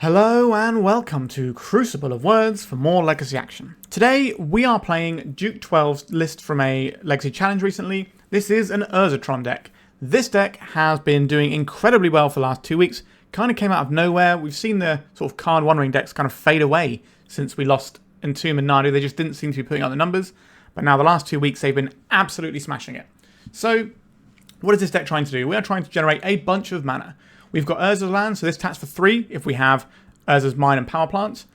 Hello and welcome to Crucible of Words for more Legacy action. Today we are playing Duke 12's list from a Legacy challenge recently. This is an Urzatron deck. This deck has been doing incredibly well for the last 2 weeks. Kind of came out of nowhere. We've seen the sort of Karn Ring decks kind of fade away since we lost Entomb and Nadu. They just didn't seem to be putting out the numbers. But now the last 2 weeks they've been absolutely smashing it. So what is this deck trying to do? We are trying to generate a bunch of mana. We've got Urza's land, so this taps for 3 if we have Urza's Mine and Power Plant.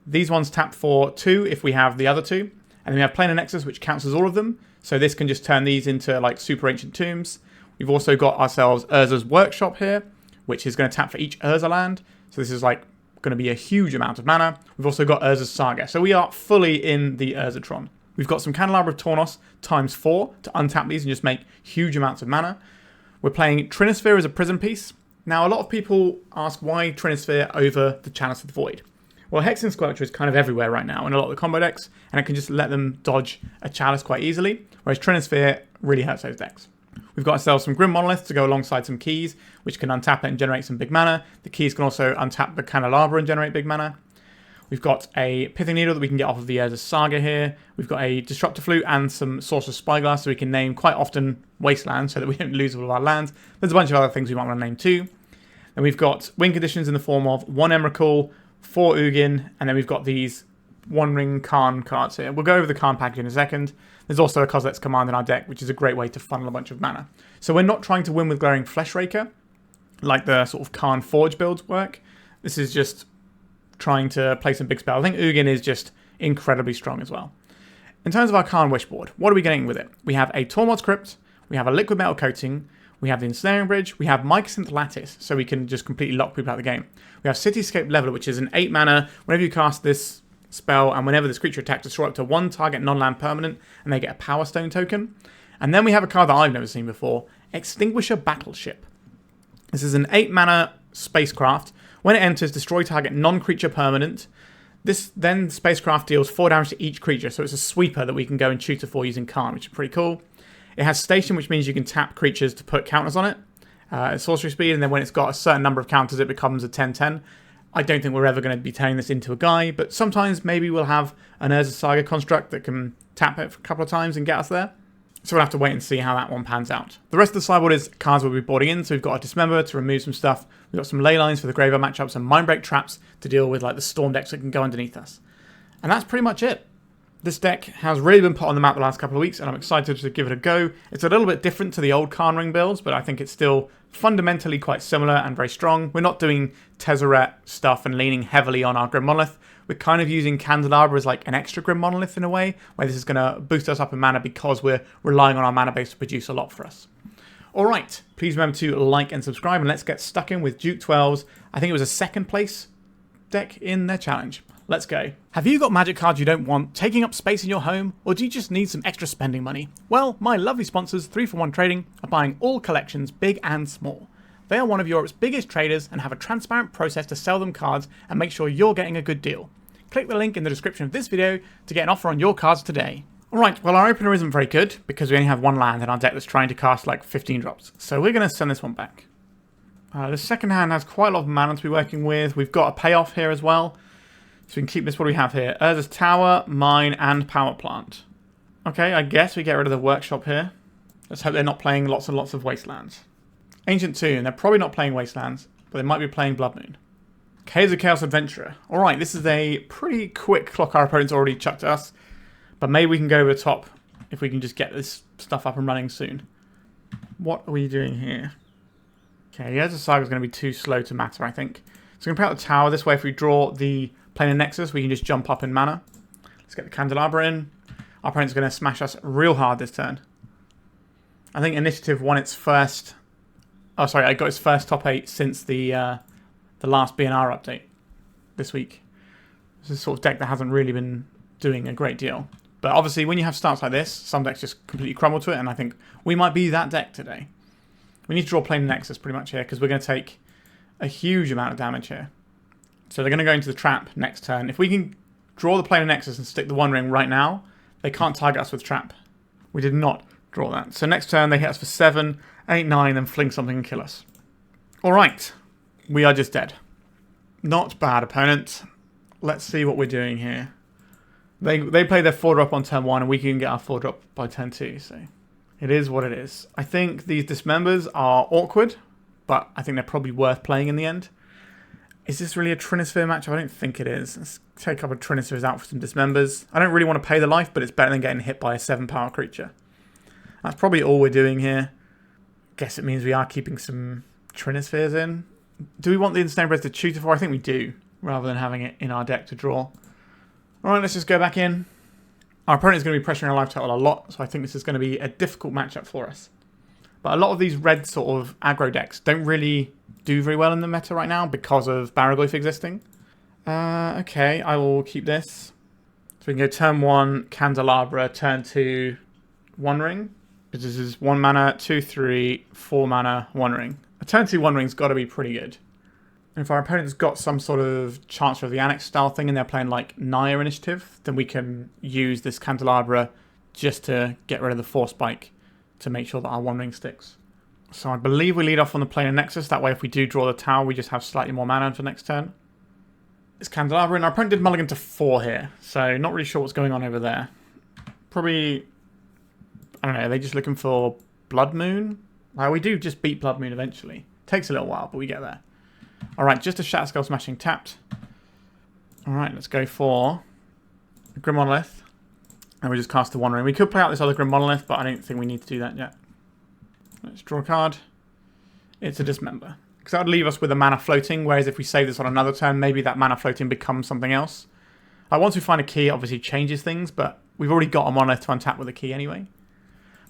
These ones tap for 2 if we have the other 2. And then we have Planar Nexus, which counts as all of them. So this can just turn these into like super ancient tombs. We've also got ourselves Urza's Workshop here, which is going to tap for each Urza land. So this is like going to be a huge amount of mana. We've also got Urza's Saga. So we are fully in the Urzatron. We've got some Candelabra of Tawnos times 4 to untap these and just make huge amounts of mana. We're playing Trinisphere as a prison piece. Now, a lot of people ask why Trinisphere over the Chalice of the Void. Well, Hexen Squelcher is kind of everywhere right now in a lot of the combo decks, and it can just let them dodge a Chalice quite easily, whereas Trinisphere really hurts those decks. We've got ourselves some Grim Monolith to go alongside some keys, which can untap it and generate some big mana. The keys can also untap the Candelabra and generate big mana. We've got a Pithing Needle that we can get off of the Urza Saga here. We've got a Disruptor Flute and some Sorcerous Spyglass, so we can name quite often Wasteland so that we don't lose all of our lands. There's a bunch of other things we might want to name too. And we've got win conditions in the form of 1 Emrakul, 4 Ugin, and then we've got these One Ring Karn cards here. We'll go over the Karn package in a second. There's also a Kozilek's Command in our deck, which is a great way to funnel a bunch of mana. So we're not trying to win with Glowing Fleshraker, like the sort of Karn Forge builds work. This is just trying to play some big spells. I think Ugin is just incredibly strong as well. In terms of our Karn Wishboard, what are we getting with it? We have a Tormod's Crypt, we have a Liquimetal Coating, we have the Ensnaring Bridge, we have Mycosynth Lattice, so we can just completely lock people out of the game. We have Cityscape Leveler, which is an 8 mana. Whenever you cast this spell and whenever this creature attacks, destroy up to 1 target non-land permanent, and they get a Power Stone token. And then we have a card that I've never seen before, Extinguisher Battleship. This is an 8 mana spacecraft. When it enters, destroy target non-creature permanent. This then spacecraft deals 4 damage to each creature, so it's a sweeper that we can go and tutor for using Karn, which is pretty cool. It has Station, which means you can tap creatures to put counters on it. It's sorcery speed, and then when it's got a certain number of counters, it becomes a 10/10. I don't think we're ever going to be turning this into a guy, but sometimes maybe we'll have an Urza Saga construct that can tap it for a couple of times and get us there. So we'll have to wait and see how that one pans out. The rest of the sideboard is cards we'll be boarding in. So we've got a Dismember to remove some stuff. We've got some Leylines for the graveyard matchups and Mindbreak traps to deal with like the storm decks that can go underneath us. And that's pretty much it. This deck has really been put on the map the last couple of weeks, and I'm excited to give it a go. It's a little bit different to the old Karn Ring builds, but I think it's still fundamentally quite similar and very strong. We're not doing Tezzeret stuff and leaning heavily on our Grim Monolith. We're kind of using Candelabra as like an extra Grim Monolith in a way, where this is going to boost us up in mana because we're relying on our mana base to produce a lot for us. Alright, please remember to like and subscribe, and let's get stuck in with Duke 12's, I think it was a 2nd place deck in their challenge. Let's go. Have you got magic cards you don't want taking up space in your home, or do you just need some extra spending money? Well, my lovely sponsors, 3for1 Trading, are buying all collections, big and small. They are one of Europe's biggest traders and have a transparent process to sell them cards and make sure you're getting a good deal. Click the link in the description of this video to get an offer on your cards today. Alright, well our opener isn't very good because we only have 1 land in our deck that's trying to cast like 15 drops. So we're going to send this one back. The second hand has quite a lot of mana to be working with. We've got a payoff here as well. So we can keep this. What do we have here? Urza's Tower, Mine, and Power Plant. Okay, I guess we get rid of the Workshop here. Let's hope they're not playing lots and lots of Wastelands. Ancient Tomb. They're probably not playing Wastelands, but they might be playing Blood Moon. Caves of Chaos Adventurer. Alright, this is a pretty quick clock our opponent's already chucked at us. But maybe we can go over the top if we can just get this stuff up and running soon. What are we doing here? Okay, the Urza Saga is going to be too slow to matter, I think. So we're going to put out the tower. This way, if we draw the Planar Nexus, we can just jump up in mana. Let's get the Candelabra in. Our opponent's going to smash us real hard this turn. I think Initiative won its first... Oh, sorry, I got its first top 8 since the last BNR update this week. This is a sort of deck that hasn't really been doing a great deal. But obviously, when you have starts like this, some decks just completely crumble to it, and I think we might be that deck today. We need to draw Planar Nexus pretty much here, because we're going to take a huge amount of damage here. So they're going to go into the trap next turn. If we can draw the Planar Nexus and stick the One Ring right now, they can't target us with trap. We did not draw that. So next turn they hit us for 7, 8, 9, then fling something and kill us. Alright, we are just dead. Not bad, opponent. Let's see what we're doing here. They play their 4-drop on turn 1, and we can get our 4-drop by turn 2, so it is what it is. I think these Dismembers are awkward, but I think they're probably worth playing in the end. Is this really a Trinisphere matchup? I don't think it is. Let's take a couple of Trinispheres out for some Dismembers. I don't really want to pay the life, but it's better than getting hit by a 7-power creature. That's probably all we're doing here. Guess it means we are keeping some Trinispheres in. Do we want the Ensnaring Bridge to tutor for? I think we do, rather than having it in our deck to draw. Alright, let's just go back in. Our opponent is going to be pressuring our life total a lot, so I think this is going to be a difficult matchup for us. But a lot of these red sort of aggro decks don't really do very well in the meta right now because of Baraglyph existing. Okay, I will keep this. So we can go turn 1, Candelabra, turn 2, 1 ring. This is 1 mana, 2, 3, 4 mana, 1 ring. A turn 2 1 ring's got to be pretty good. And if our opponent's got some sort of Chancellor of the Annex style thing and they're playing like Naya Initiative, then we can use this Candelabra just to get rid of the Force Spike to make sure that our 1 ring sticks. So I believe we lead off on the Planar Nexus. That way if we do draw the tower, we just have slightly more mana for next turn. It's Candelabra, and our opponent did mulligan to 4 here, so not really sure what's going on over there. Probably, I don't know, are they just looking for Blood Moon? Well, we do just beat Blood Moon eventually. Takes a little while, but we get there. Alright, just a Shatterskull Smashing tapped. Alright, let's go for a Grim Monolith. And we just cast the 1 ring. We could play out this other Grim Monolith, but I don't think we need to do that yet. Let's draw a card. It's a Dismember. Because that would leave us with a mana floating, whereas if we save this on another turn, maybe that mana floating becomes something else. Once we find a key, it obviously changes things, but we've already got a Monolith to untap with a key anyway.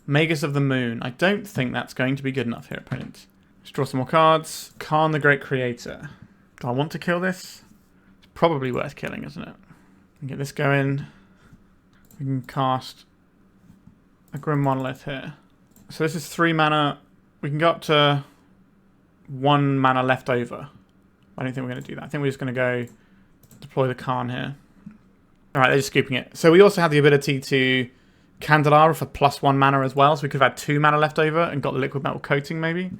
Magus of the Moon. I don't think that's going to be good enough here, opponent. Let's draw some more cards. Karn the Great Creator. Do I want to kill this? It's probably worth killing, isn't it? Get this going. We can cast a Grim Monolith here. So this is 3 mana. We can go up to 1 mana left over. I don't think we're going to do that. I think we're just going to go deploy the Karn here. Alright, they're just scooping it. So we also have the ability to Candelabra for +1 mana as well. So we could have had 2 mana left over and got the Liquimetal Coating maybe.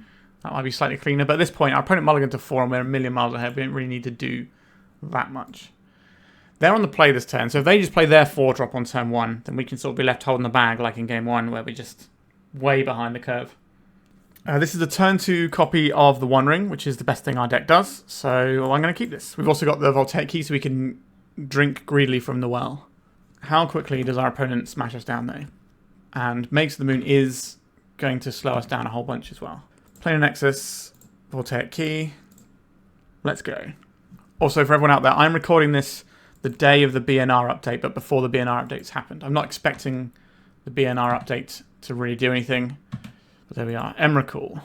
That might be slightly cleaner. But at this point, our opponent mulligan to 4 and we're a million miles ahead. We don't really need to do that much. They're on the play this turn. So if they just play their 4-drop on turn 1, then we can sort of be left holding the bag like in game 1 where we're just way behind the curve. This is the turn 2 copy of the 1 ring, which is the best thing our deck does. So I'm going to keep this. We've also got the Voltaic Key so we can drink greedily from the well. How quickly does our opponent smash us down though? And Magus of the Moon is going to slow us down a whole bunch as well. Planar Nexus, Voltaic Key. Let's go. Also for everyone out there, I'm recording this the day of the BNR update, but before the BNR updates happened. I'm not expecting the BNR update to really do anything. But there we are. Emrakul.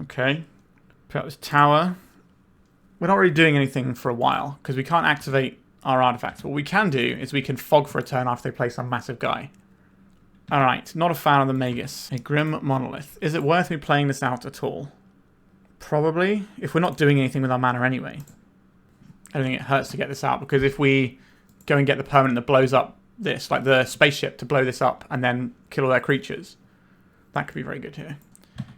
Okay. Put out this tower. We're not really doing anything for a while, because we can't activate our artifacts. What we can do is we can fog for a turn after they play some massive guy. Alright, not a fan of the Magus. A Grim Monolith. Is it worth me playing this out at all? Probably. If we're not doing anything with our mana anyway. I don't think it hurts to get this out, because if we go and get the permanent that blows up this, like the spaceship to blow this up and then kill all their creatures, that could be very good here.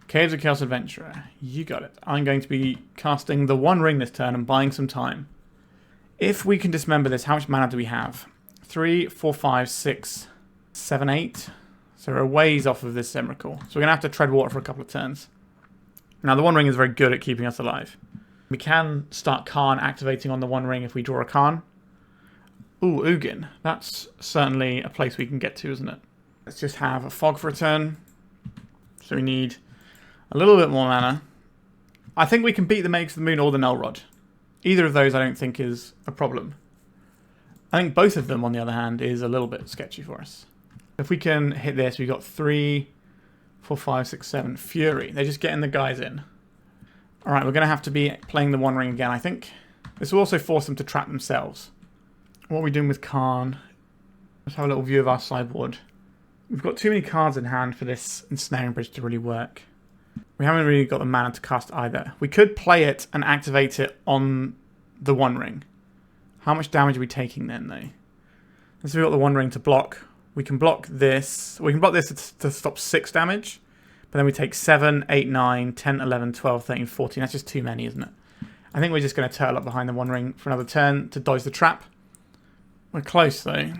Caves of Chaos Adventurer. You got it. I'm going to be casting the 1 ring this turn and buying some time. If we can dismember this, how much mana do we have? 3, 4, 5, 6, 7, 8. So we're a ways off of this Emrakul. So we're going to have to tread water for a couple of turns. Now the 1 ring is very good at keeping us alive. We can start Karn activating on the 1 ring if we draw a Karn. Ooh, Ugin. That's certainly a place we can get to, isn't it? Let's just have a fog for a turn. So we need a little bit more mana. I think we can beat the Magus of the Moon or the Null Rod. Either of those I don't think is a problem. I think both of them, on the other hand, is a little bit sketchy for us. If we can hit this, we've got 3, 4, 5, 6, 7. Fury. They're just getting the guys in. Alright, we're going to have to be playing the 1 ring again, I think. This will also force them to trap themselves. What are we doing with Karn? Let's have a little view of our sideboard. We've got too many cards in hand for this Ensnaring Bridge to really work. We haven't really got the mana to cast either. We could play it and activate it on the 1 ring. How much damage are we taking then, though? Since we've got the 1 ring to block, we can block this. We can block this to stop 6 damage. But then we take 7, 8, 9, 10, 11, 12, 13, 14. That's just too many, isn't it? I think we're just going to turtle up behind the One Ring for another turn to dodge the trap. We're close though.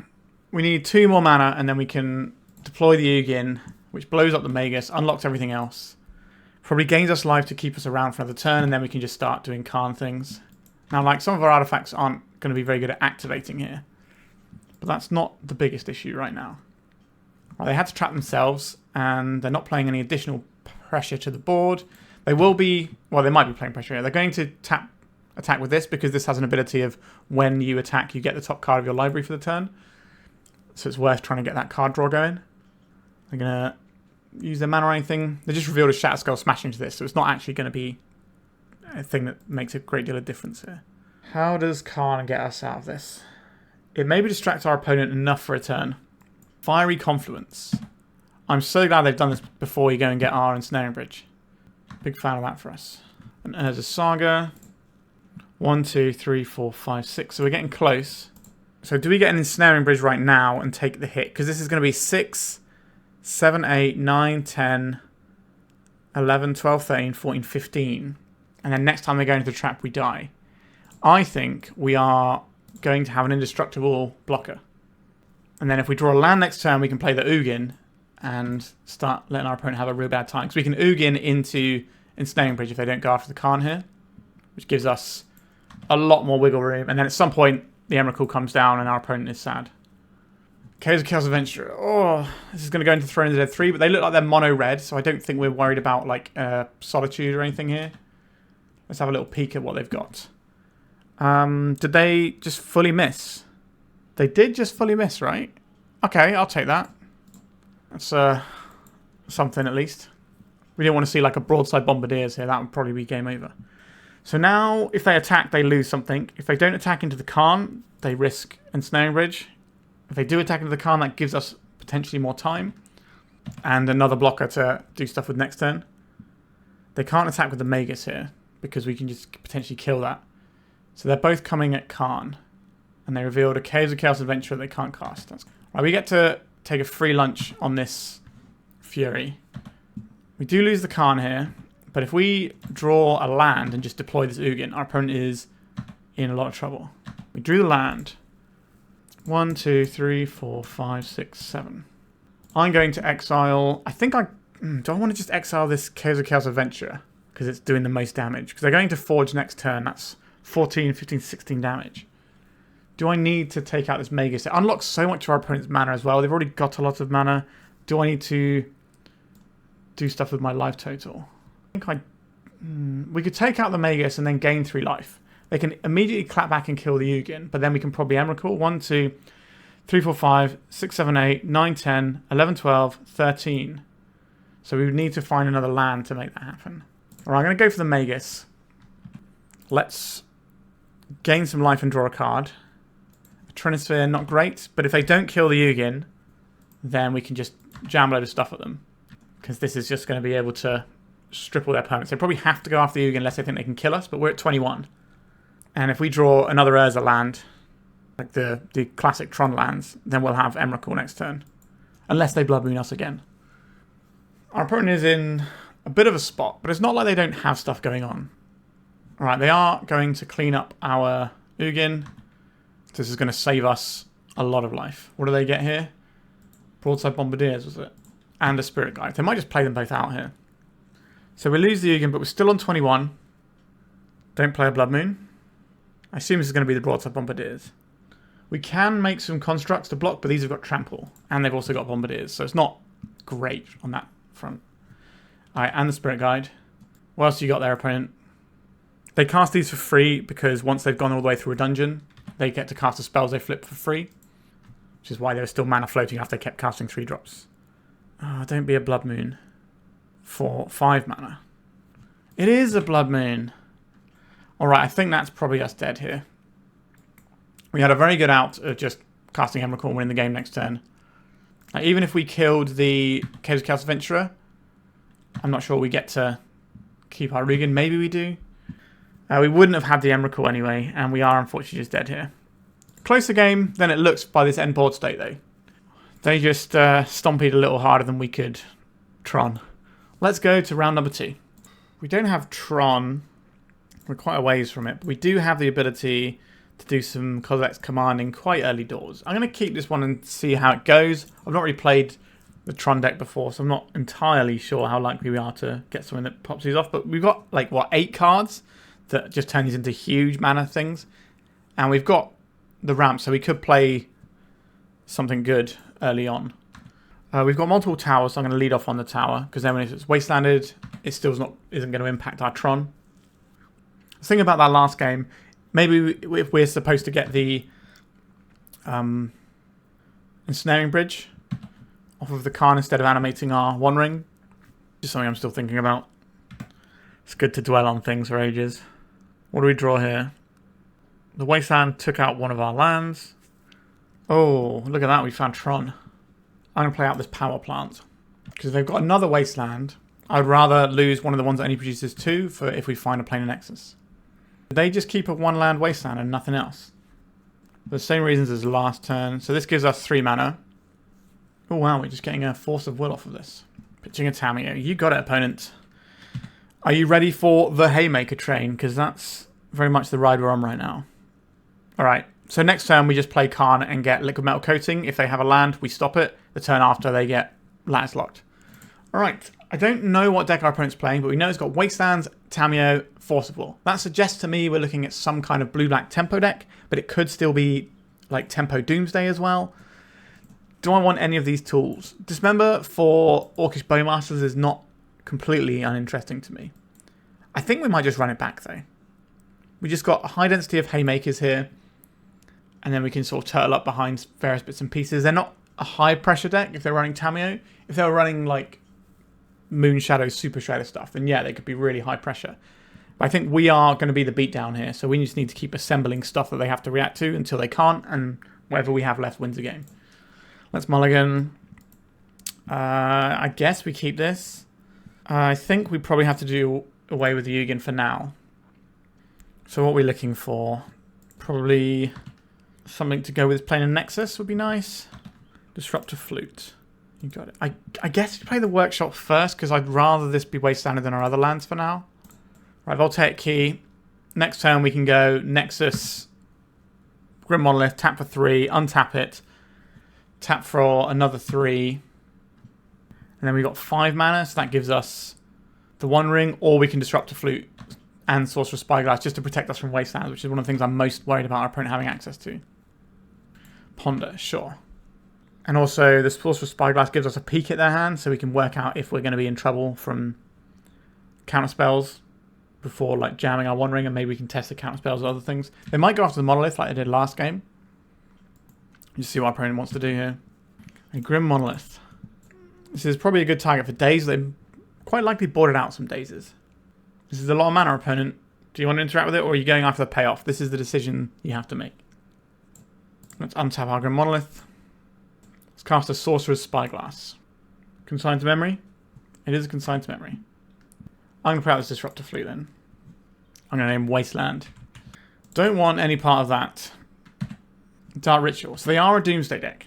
We need 2 more mana and then we can deploy the Ugin, which blows up the Magus, unlocks everything else. Probably gains us life to keep us around for another turn, and then we can just start doing Karn things. Now, like, some of our artifacts aren't going to be very good at activating here. But that's not the biggest issue right now. Well, they had to trap themselves, and they're not playing any additional pressure to the board. They will be... Well, they might be playing pressure here. They're going to attack with this, because this has an ability of when you attack, you get the top card of your library for the turn. So it's worth trying to get that card draw going. They're going to use their mana or anything. They just revealed a Shatterskull Smash into this, so it's not actually going to be a thing that makes a great deal of difference here. How does Karn get us out of this? It maybe distracts our opponent enough for a turn. Fiery Confluence. I'm so glad they've done this before you go and get our Ensnaring Bridge. Big fan of that for us. And there's a Saga. 1, 2, 3, 4, 5, 6. So we're getting close. So do we get an Ensnaring Bridge right now and take the hit? Because this is going to be 6... 7, 8, 9, 10, 11, 12, 13, 14, 15. And then next time they go into the trap, we die. I think we are going to have an indestructible blocker. And then if we draw a land next turn, we can play the Ugin and start letting our opponent have a real bad time. Because we can Ugin into Ensnaring Bridge if they don't go after the Karn here, which gives us a lot more wiggle room. And then at some point, the Emrakul comes down and our opponent is sad. Chaos Adventurer. Oh, this is going to go into Throne of the Dead 3, but they look like they're mono red, so I don't think we're worried about like Solitude or anything here. Let's have a little peek at what they've got. Did they just fully miss? They did just fully miss, right? Okay, I'll take that. That's something at least. We didn't want to see like a broadside Bombardiers here. That would probably be game over. So now, if they attack, they lose something. If they don't attack into the Karn, they risk Ensnaring Bridge. If they do attack into the Karn, that gives us potentially more time. And another blocker to do stuff with next turn. They can't attack with the Magus here, because we can just potentially kill that. So they're both coming at Karn. And they revealed a Caves of Chaos Adventurer they can't cast. Right, we get to take a free lunch on this Fury. We do lose the Karn here. But if we draw a land and just deploy this Ugin, our opponent is in a lot of trouble. We drew the land. 1, 2, 3, 4, 5, 6, 7. I'm going to exile... I think I... Do I want to just exile this Caves of Chaos Adventurer? Because it's doing the most damage. Because they're going to Forge next turn. That's 14, 15, 16 damage. Do I need to take out this Magus? It unlocks so much of our opponent's mana as well. They've already got a lot of mana. Do I need to do stuff with my life total? I think we could take out the Magus and then gain 3 life. They can immediately clap back and kill the Ugin, but then we can probably Emrakul. 1, 2, 3, 4, 5, 6, 7, 8, 9, 10, 11, 12, 13. So we would need to find another land to make that happen. Alright, I'm going to go for the Magus. Let's gain some life and draw a card. Trinisphere, not great, but if they don't kill the Ugin, then we can just jam a load of stuff at them. Because this is just going to be able to strip all their opponents. They probably have to go after the Ugin unless they think they can kill us, but we're at 21. And if we draw another Urza land, like the classic Tron lands, then we'll have Emrakul next turn. Unless they Blood Moon us again. Our opponent is in a bit of a spot, but it's not like they don't have stuff going on. Alright, they are going to clean up our Ugin. This is going to save us a lot of life. What do they get here? Broadside Bombardiers, was it? And a Spirit Guide. They might just play them both out here. So we lose the Ugin, but we're still on 21. Don't play a Blood Moon. I assume this is going to be the Broadside Bombardiers. We can make some constructs to block, but these have got Trample. And they've also got Bombardiers, so it's not great on that front. Alright, and the Spirit Guide. What else you got there, opponent? They cast these for free, because once they've gone all the way through a dungeon, they get to cast the spells they flip for free. Which is why there was still mana floating after they kept casting 3 drops. Oh, don't be a Blood Moon. For 5 mana. It is a Blood Moon. Alright, I think that's probably us dead here. We had a very good out of just casting Emrakul and winning the game next turn. Even if we killed the Caves of Chaos Adventurer, I'm not sure we get to keep our Ugin. Maybe we do. We wouldn't have had the Emrakul anyway, and we are unfortunately just dead here. Closer game than it looks by this end board state, though. They just stompied a little harder than we could Tron. Let's go to round number 2. We don't have Tron. We're quite a ways from it, but we do have the ability to do some Kozilek's commanding quite early doors. I'm going to keep this one and see how it goes. I've not really played the Tron deck before, so I'm not entirely sure how likely we are to get something that pops these off. But we've got, like, what, 8 cards that just turn these into huge mana things. And we've got the ramp, so we could play something good early on. We've got multiple towers, so I'm going to lead off on the tower, because then when it's wastelanded, it still isn't going to impact our Tron. I was thinking about that last game. Maybe if we're supposed to get the Ensnaring Bridge off of the Karn instead of animating our One Ring. Just something I'm still thinking about. It's good to dwell on things for ages. What do we draw here? The Wasteland took out one of our lands. Oh, look at that, we found Tron. I'm going to play out this power plant. Because if they've got another Wasteland, I'd rather lose one of the ones that only produces 2 for if we find a Planar Nexus. They just keep a 1-land Wasteland and nothing else. For the same reasons as last turn. So this gives us 3 mana. Oh wow, we're just getting a Force of Will off of this. Pitching a Tamiyo. You got it, opponent. Are you ready for the Haymaker train? Because that's very much the ride we're on right now. Alright, so next turn we just play Karn and get Liquimetal Coating. If they have a land, we stop it. The turn after, they get Lattice Locked. Alright, I don't know what deck our opponent's playing, but we know it's got Wastelands, Tamiyo, Force of Will. That suggests to me we're looking at some kind of blue-black tempo deck, but it could still be like Tempo Doomsday as well. Do I want any of these tools? Dismember for Orcish Bowmasters is not completely uninteresting to me. I think we might just run it back though. We just got a high density of Haymakers here, and then we can sort of turtle up behind various bits and pieces. They're not a high pressure deck if they're running Tamiyo. If they were running like Moon Shadow, Super Shredder stuff, then yeah, they could be really high pressure. But I think we are going to be the beatdown here, so we just need to keep assembling stuff that they have to react to until they can't, and whatever we have left wins the game. Let's mulligan. I guess we keep this. I think we probably have to do away with the Ugin for now. So what are we looking for? Probably something to go with Planar Nexus would be nice. Disruptor Flute. You got it. I guess we play the Workshop first, because I'd rather this be wastelanded than our other lands for now. Right, Voltaic Key. Next turn we can go Nexus, Grim Monolith, tap for 3, untap it, tap for another 3. And then we got 5 mana, so that gives us the One Ring, or we can Disruptor Flute and Sorcerous Spyglass just to protect us from wastelands, which is one of the things I'm most worried about our opponent having access to. Ponder, sure. And also, the Sorcerous Spyglass gives us a peek at their hand, so we can work out if we're going to be in trouble from counter spells before like jamming our One Ring, and maybe we can test the counter spells or other things. They might go after the Monolith like they did last game. Just see what our opponent wants to do here. A Grim Monolith. This is probably a good target for Daze. They quite likely boarded out some Dazes. This is a lot of mana, opponent. Do you want to interact with it, or are you going after the payoff? This is the decision you have to make. Let's untap our Grim Monolith. Let's cast a Sorcerous Spyglass. Consigned to memory? It is a consigned to memory. I'm going to put out this Disruptor Flute then. I'm going to name Wasteland. Don't want any part of that. Dark Ritual. So they are a Doomsday deck.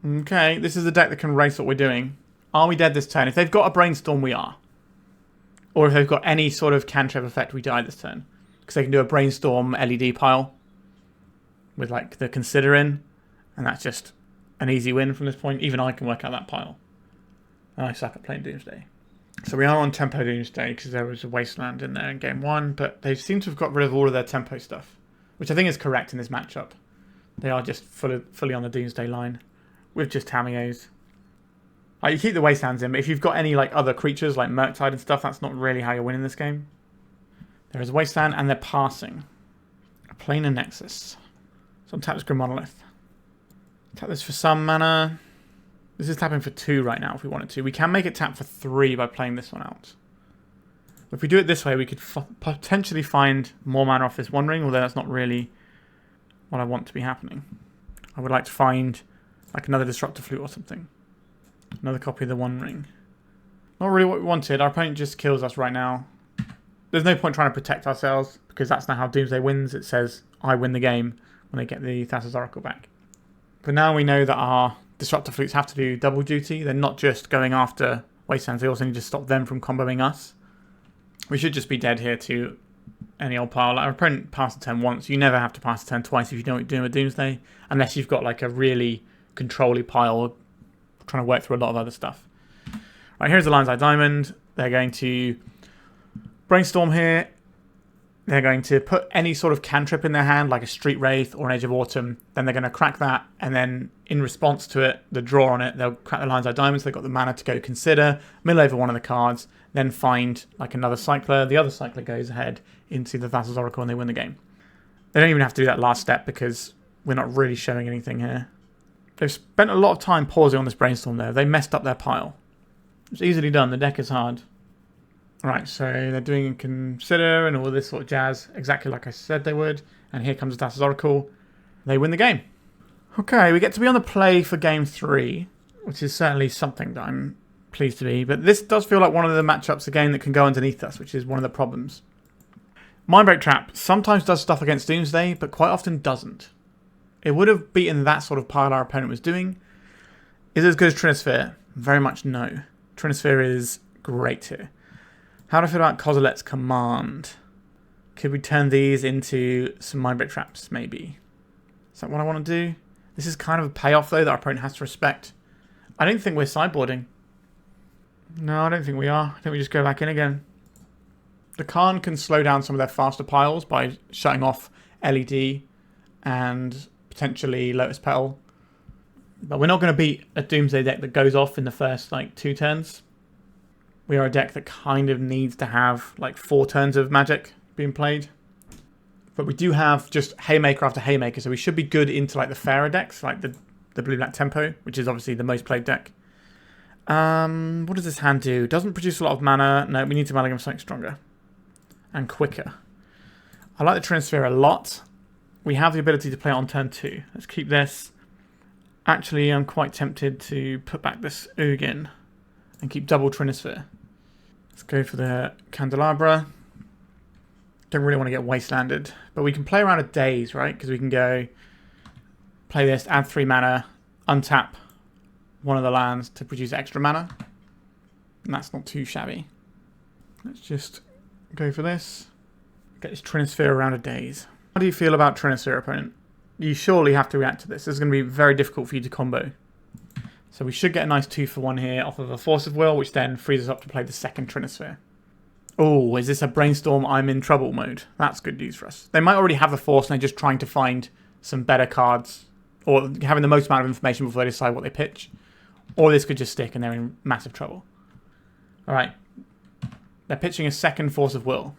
Okay, this is a deck that can race what we're doing. Are we dead this turn? If they've got a Brainstorm, we are. Or if they've got any sort of cantrip effect, we die this turn. Because they can do a Brainstorm LED pile with like the Consider in. And that's just an easy win from this point. Even I can work out that pile. And I suck at playing Doomsday. So we are on Tempo Doomsday because there was a Wasteland in there in game 1. But they seem to have got rid of all of their Tempo stuff. Which I think is correct in this matchup. They are just fully on the Doomsday line. With just Tamiyos. Like, you keep the Wastelands in, but if you've got any like other creatures like Murktide and stuff, that's not really how you're winning this game. There is a Wasteland and they're passing. A Planar Nexus. So untap this Grim Monolith. Tap this for some mana. This is tapping for 2 right now if we wanted to. We can make it tap for 3 by playing this one out. If we do it this way, we could potentially find more mana off this One Ring, although that's not really what I want to be happening. I would like to find like another Disruptor Flute or something. Another copy of the One Ring. Not really what we wanted. Our opponent just kills us right now. There's no point trying to protect ourselves, because that's not how Doomsday wins. It says, I win the game when they get the Thassa's Oracle back. But now we know that our Disruptor Flutes have to do double duty. They're not just going after Wastelands. They also need to stop them from comboing us. We should just be dead here to any old pile. Like, our opponent passed a turn once. You never have to pass a turn twice if you know what you're doing with Doomsday, unless you've got like a really control-y pile trying to work through a lot of other stuff. Right, here's the Lion's Eye Diamond. They're going to brainstorm here. They're going to put any sort of cantrip in their hand, like a Street Wraith or an Age of Autumn. Then they're going to crack that, and then in response to it, the draw on it, they'll crack the Lion's Eye Diamonds. They've got the mana to go consider, mill over one of the cards, then find like another cycler. The other cycler goes ahead into the Thassa's Oracle, and they win the game. They don't even have to do that last step because we're not really showing anything here. They've spent a lot of time pausing on this brainstorm though. They messed up their pile. It's easily done. The deck is hard. Right, so they're doing consider and all this sort of jazz, exactly like I said they would. And here comes the Thassa's Oracle. They win the game. Okay, we get to be on the play for game 3, which is certainly something that I'm pleased to be. But this does feel like one of the matchups again that can go underneath us, which is one of the problems. Mindbreak Trap sometimes does stuff against Doomsday, but quite often doesn't. It would have beaten that sort of pile our opponent was doing. Is it as good as Trinisphere? Very much no. Trinisphere is great here. How do I feel about Kozilek's Command? Could we turn these into some Mindbreak Traps, maybe? Is that what I want to do? This is kind of a payoff, though, that our opponent has to respect. I don't think we're sideboarding. No, I don't think we are. I think we just go back in again. The Karn can slow down some of their faster piles by shutting off LED and potentially Lotus Petal. But we're not going to beat a Doomsday deck that goes off in the first, like, 2 turns. We are a deck that kind of needs to have like 4 turns of magic being played. But we do have just Haymaker after Haymaker, so we should be good into like the fairer decks, like the blue-black tempo, which is obviously the most played deck. What does this hand do? Doesn't produce a lot of mana. No, we need to amalgam something stronger and quicker. I like the Trinisphere a lot. We have the ability to play it on turn 2. Let's keep this. Actually, I'm quite tempted to put back this Ugin and keep double Trinisphere. Let's go for the Candelabra. Don't really want to get wastelanded. But we can play around a daze, right? Because we can go play this, add 3 mana, untap one of the lands to produce extra mana. And that's not too shabby. Let's just go for this. Get this Trinisphere around a daze. How do you feel about Trinisphere, opponent? You surely have to react to this. This is going to be very difficult for you to combo. So we should get a nice 2-for-1 here off of a Force of Will, which then frees us up to play the second Trinisphere. Oh, is this a brainstorm I'm in trouble mode? That's good news for us. They might already have the Force and they're just trying to find some better cards, or having the most amount of information before they decide what they pitch. Or this could just stick and they're in massive trouble. Alright. They're pitching a second Force of Will.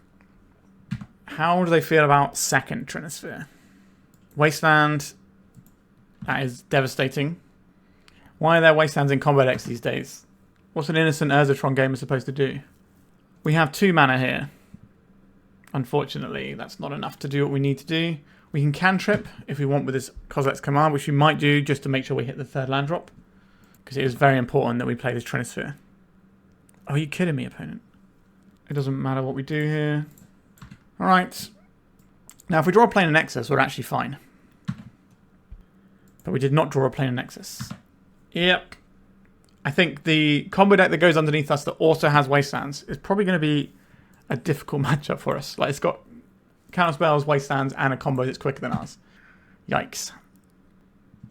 How do they feel about second Trinisphere? Wasteland. That is devastating. Why are there Wastelands in combo decks these days? What's an innocent Urzatron gamer supposed to do? We have 2 mana here. Unfortunately, that's not enough to do what we need to do. We can cantrip if we want with this Kozilek's Command, which we might do just to make sure we hit the 3rd land drop. Because it is very important that we play this Trinisphere. Oh, are you kidding me, opponent? It doesn't matter what we do here. Alright. Now, if we draw a Planar Nexus, we're actually fine. But we did not draw a Planar Nexus. Yep. I think the combo deck that goes underneath us that also has Wastelands is probably going to be a difficult matchup for us. Like, it's got counter spells, Wastelands, and a combo that's quicker than ours. Yikes.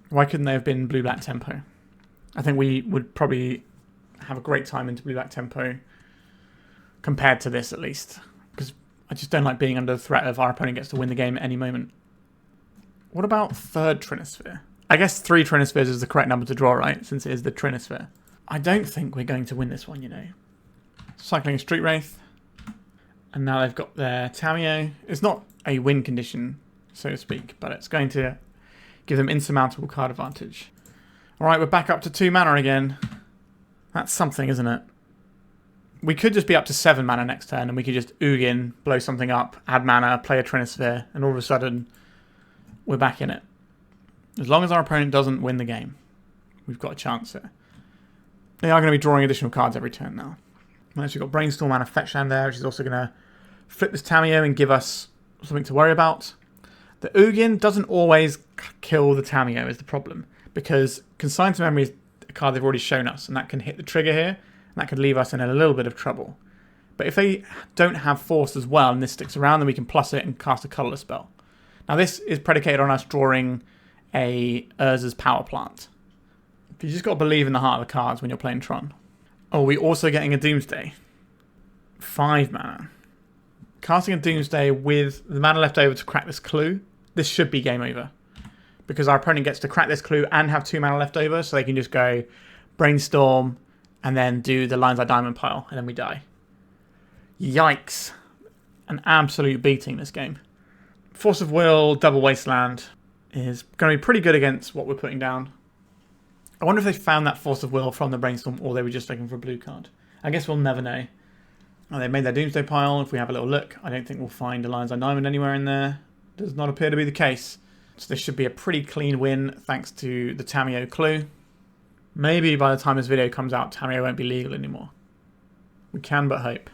Why couldn't they have been blue-black tempo? I think we would probably have a great time into blue-black tempo compared to this, at least. Because I just don't like being under the threat of our opponent gets to win the game at any moment. What about 3rd Trinisphere? I guess 3 Trinispheres is the correct number to draw, right? Since it is the Trinisphere. I don't think we're going to win this one, you know. Cycling a Street Wraith. And now they've got their Tamiyo. It's not a win condition, so to speak, but it's going to give them insurmountable card advantage. Alright, we're back up to 2 mana again. That's something, isn't it? We could just be up to 7 mana next turn, and we could just Ugin, blow something up, add mana, play a Trinisphere, and all of a sudden, we're back in it. As long as our opponent doesn't win the game, we've got a chance here. They are going to be drawing additional cards every turn now. We've actually got Brainstorm and a Fetch Land there, which is also going to flip this Tamiyo and give us something to worry about. The Ugin doesn't always kill the Tamiyo is the problem, because Consign to Memory is a card they've already shown us, and that can hit the trigger here, and that could leave us in a little bit of trouble. But if they don't have Force as well, and this sticks around, then we can plus it and cast a Colourless spell. Now this is predicated on us drawing a Urza's Power Plant. You just got to believe in the heart of the cards when you're playing Tron. Oh, we're also getting a Doomsday. 5 mana. Casting a Doomsday with the mana left over to crack this clue. This should be game over. Because our opponent gets to crack this clue and have 2 mana left over, so they can just go Brainstorm and then do the Lines Like Diamond pile, and then we die. Yikes. An absolute beating this game. Force of Will, Double Wasteland is going to be pretty good against what we're putting down. I wonder if they found that Force of Will from the Brainstorm or they were just looking for a blue card. I guess we'll never know. Oh, they made their Doomsday pile. If we have a little look, I don't think we'll find a Lines Like Diamond anywhere in there. Does not appear to be the case. So this should be a pretty clean win thanks to the Tamiyo clue. Maybe by the time this video comes out, Tamiyo won't be legal anymore. We can but hope.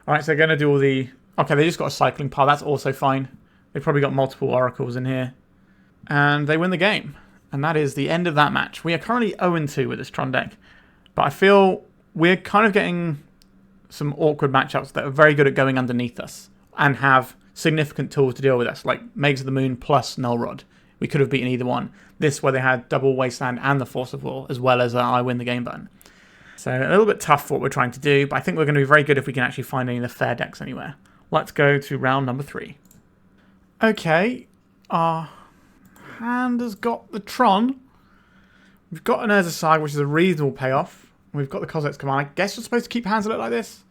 Alright, so they're going to do all the... Okay, they just got a cycling pile. That's also fine. They've probably got multiple oracles in here. And they win the game. And that is the end of that match. We are currently 0-2 with this Tron deck. But I feel we're kind of getting some awkward matchups that are very good at going underneath us. And have significant tools to deal with us. Like Mages of the Moon plus Null Rod. We could have beaten either one. This where they had Double Wasteland and the Force of Will. As well as I win the game button. So a little bit tough for what we're trying to do. But I think we're going to be very good if we can actually find any of the fair decks anywhere. Let's go to round number 3. Okay. Our hand has got the Tron. We've got an Urza Saga, which is a reasonable payoff. We've got the Kozilek's Command. I guess we're supposed to keep hands that look like this.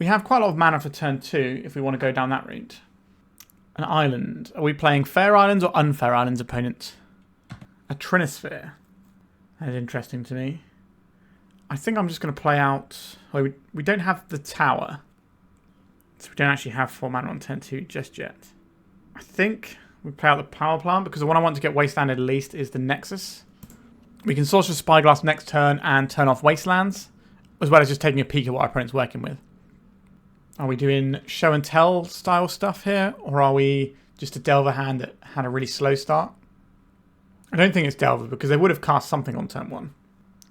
We have quite a lot of mana for turn 2 if we want to go down that route. An island. Are we playing fair islands or unfair islands, opponent? A Trinisphere. That is interesting to me. I think I'm just going to play out... Well, we don't have the tower. So we don't actually have 4 mana on turn 2 just yet. I think we play out the power plant because the one I want to get wastelanded at least is the Nexus. We can Sorcerous Spyglass next turn and turn off Wastelands, as well as just taking a peek at what our opponent's working with. Are we doing show and tell style stuff here, or are we just a Delver hand that had a really slow start? I don't think it's Delver because they would have cast something on turn 1.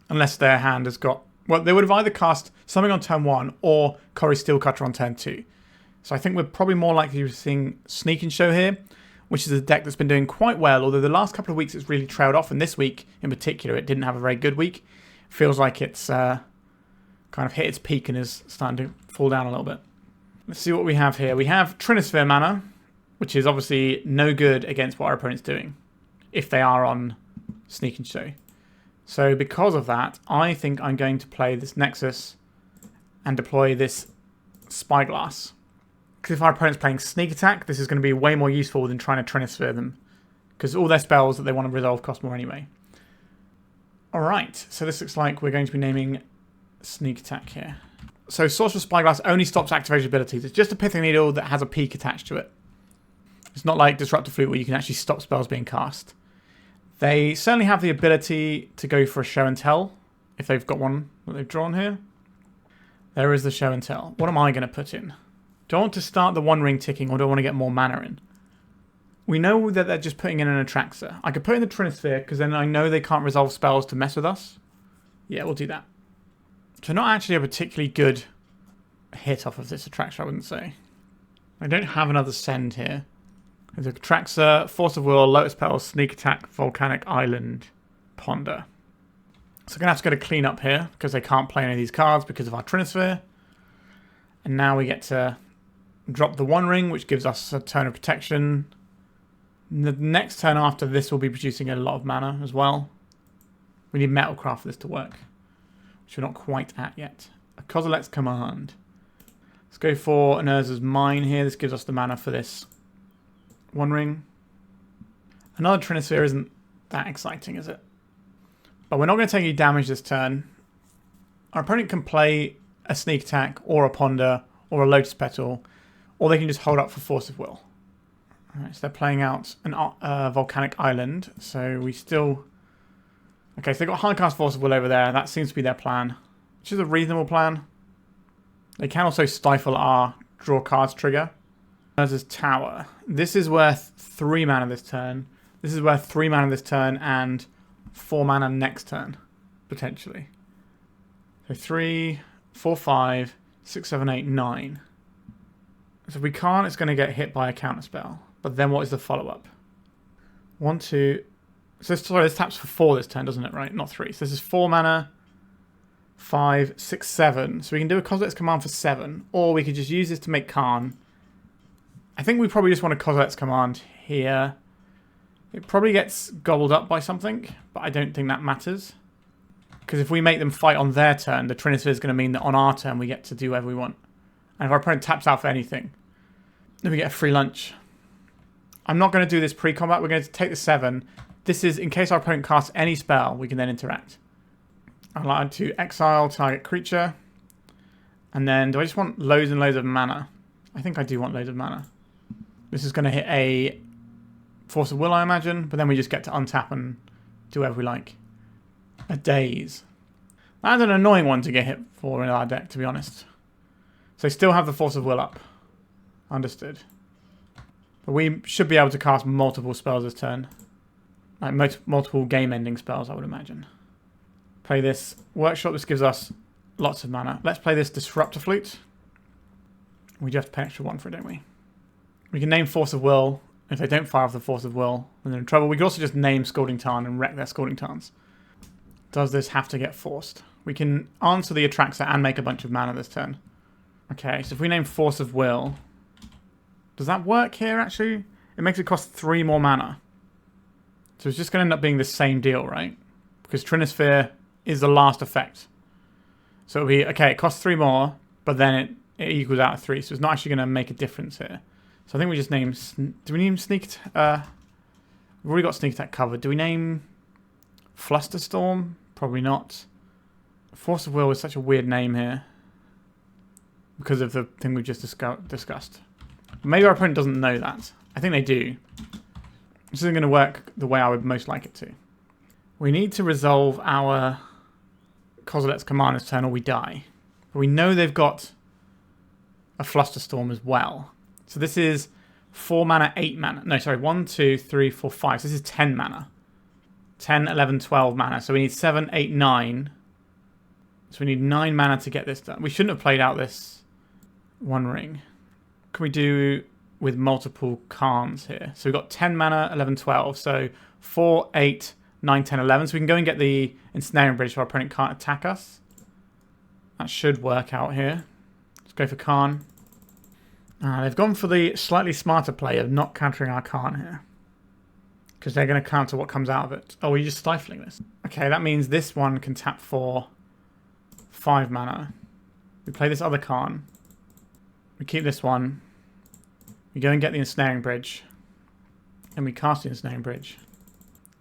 Unless their hand has got... Well, they would have either cast something on turn 1 or Corey Steelcutter on turn 2. So I think we're probably more likely to be seeing Sneak and Show here, which is a deck that's been doing quite well, although the last couple of weeks it's really trailed off, and this week in particular it didn't have a very good week. Feels like it's kind of hit its peak and is starting to fall down a little bit. Let's see what we have here. We have Trinisphere mana, which is obviously no good against what our opponent's doing, if they are on Sneak and Show. So because of that, I think I'm going to play this Nexus and deploy this Spyglass. Because if our opponent's playing Sneak Attack, this is going to be way more useful than trying to Trinisphere them. Because all their spells that they want to resolve cost more anyway. Alright, so this looks like we're going to be naming Sneak Attack here. So Sorcerous Spyglass only stops activation abilities. It's just a Pithing Needle that has a peak attached to it. It's not like Disruptor Flute where you can actually stop spells being cast. They certainly have the ability to go for a show and tell, if they've got one that they've drawn here. There is the show and tell. What am I going to put in? Do I want to start the one ring ticking or do I want to get more mana in? We know that they're just putting in an Atraxa. I could put in the Trinisphere because then I know they can't resolve spells to mess with us. Yeah, we'll do that. So not actually a particularly good hit off of this Atraxa, I wouldn't say. I don't have another send here. There's Atraxa, Force of Will, Lotus Petal, Sneak Attack, Volcanic Island, Ponder. So we're going to have to go to clean up here because they can't play any of these cards because of our Trinisphere. And now we get to drop the one ring, which gives us a turn of protection. The next turn after this will be producing a lot of mana as well. We need Metalcraft for this to work, which we're not quite at yet. A Kozilek's Command. Let's go for an Urza's Mine here. This gives us the mana for this one ring. Another Trinisphere isn't that exciting, is it? But we're not going to take any damage this turn. Our opponent can play a Sneak Attack or a Ponder or a Lotus Petal, or they can just hold up for Force of Will. Alright, so they're playing out a Volcanic Island, so we still... Okay, so they've got Hardcast Force of Will over there. That seems to be their plan, which is a reasonable plan. They can also stifle our draw cards trigger. Urza's Tower. This is worth 3 mana this turn. This is worth 3 mana this turn and 4 mana next turn, potentially. So 3, 4, 5, 6, 7, 8, 9. So if we can't, it's going to get hit by a counter spell. But then what is the follow-up? 1, 2... So this taps for 4 this turn, doesn't it, right? Not 3. So this is 4 mana, 5, 6, 7. So we can do a Kozilek's Command for 7. Or we could just use this to make Karn. I think we probably just want a Kozilek's Command here. It probably gets gobbled up by something, but I don't think that matters. Because if we make them fight on their turn, the Trinisphere is going to mean that on our turn we get to do whatever we want. And if our opponent taps out for anything, then we get a free lunch. I'm not going to do this pre-combat. We're going to take the 7. This is in case our opponent casts any spell, we can then interact. I'd like to exile target creature. And then, do I just want loads and loads of mana? I think I do want loads of mana. This is going to hit a Force of Will, I imagine. But then we just get to untap and do whatever we like. A Daze. That's an annoying one to get hit for in our deck, to be honest. So still have the Force of Will up. Understood. But we should be able to cast multiple spells this turn. Like multiple game-ending spells, I would imagine. Play this Workshop. This gives us lots of mana. Let's play this Disruptor Flute. We just have to pay extra 1 for it, don't we? We can name Force of Will. If they don't fire off the Force of Will, then they're in trouble. We can also just name Scalding Tarn and wreck their Scalding Tarns. Does this have to get forced? We can answer the Atraxa and make a bunch of mana this turn. Okay, so if we name Force of Will... Does that work here, actually? It makes it cost 3 more mana. So it's just going to end up being the same deal, right? Because Trinisphere is the last effect. So it'll be, okay, it costs 3 more, but then it equals out to 3. So it's not actually going to make a difference here. So I think we just name... Do we name Sneak... we've already got Sneak Attack covered. Do we name Flusterstorm? Probably not. Force of Will is such a weird name here. Because of the thing we just discussed. Maybe our opponent doesn't know that. I think they do. This isn't going to work the way I would most like it to. We need to resolve our Kozilek's Command this turn or we die. But we know they've got a Flusterstorm as well. So this is 4 mana, 8 mana. No, sorry, 1, 2, 3, 4, 5. So this is 10 mana. 10, 11, 12 mana. So we need 7, 8, 9. So we need 9 mana to get this done. We shouldn't have played out this one ring. Can we do with multiple Karns here? So we've got 10 mana, 11, 12. So 4, 8, 9, 10, 11. So we can go and get the Ensnaring Bridge so our opponent can't attack us. That should work out here. Let's go for Karn. They've gone for the slightly smarter play of not countering our Karn here. Because they're going to counter what comes out of it. Oh, we're just stifling this. Okay, that means this one can tap for 5 mana. We play this other Karn. We keep this one. We go and get the Ensnaring Bridge. And we cast the Ensnaring Bridge.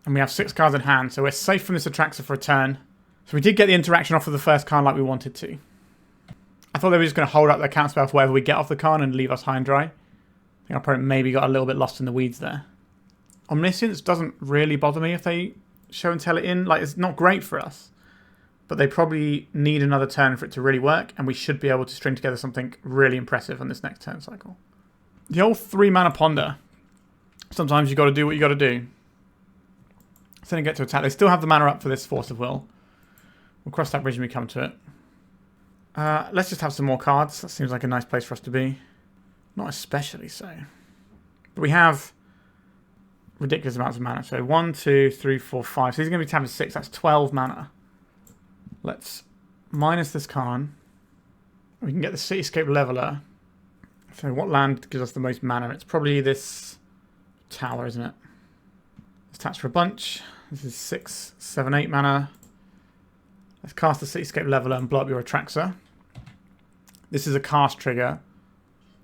And we have 6 cards in hand, so we're safe from this Atraxa for a turn. So we did get the interaction off of the first Karn like we wanted to. I thought they were just going to hold up their counter spell for whatever we get off the Karn and leave us high and dry. I think our opponent maybe got a little bit lost in the weeds there. Omniscience doesn't really bother me if they show and tell it in. Like, it's not great for us. But they probably need another turn for it to really work, and we should be able to string together something really impressive on this next turn cycle. The old 3 mana Ponder. Sometimes you got to do what you got to do. So they get to attack. They still have the mana up for this Force of Will. We'll cross that bridge when we come to it. Let's just have some more cards. That seems like a nice place for us to be. Not especially so. But we have ridiculous amounts of mana. So 1, 2, 3, 4, 5. So he's going to be tapping 6. That's 12 mana. Let's minus this Karn. We can get the Cityscape Leveler. So what land gives us the most mana? It's probably this tower, isn't it? This taps for a bunch. This is 6, 7, 8 mana. Let's cast the Cityscape Leveler and blow up your Atraxa. This is a cast trigger.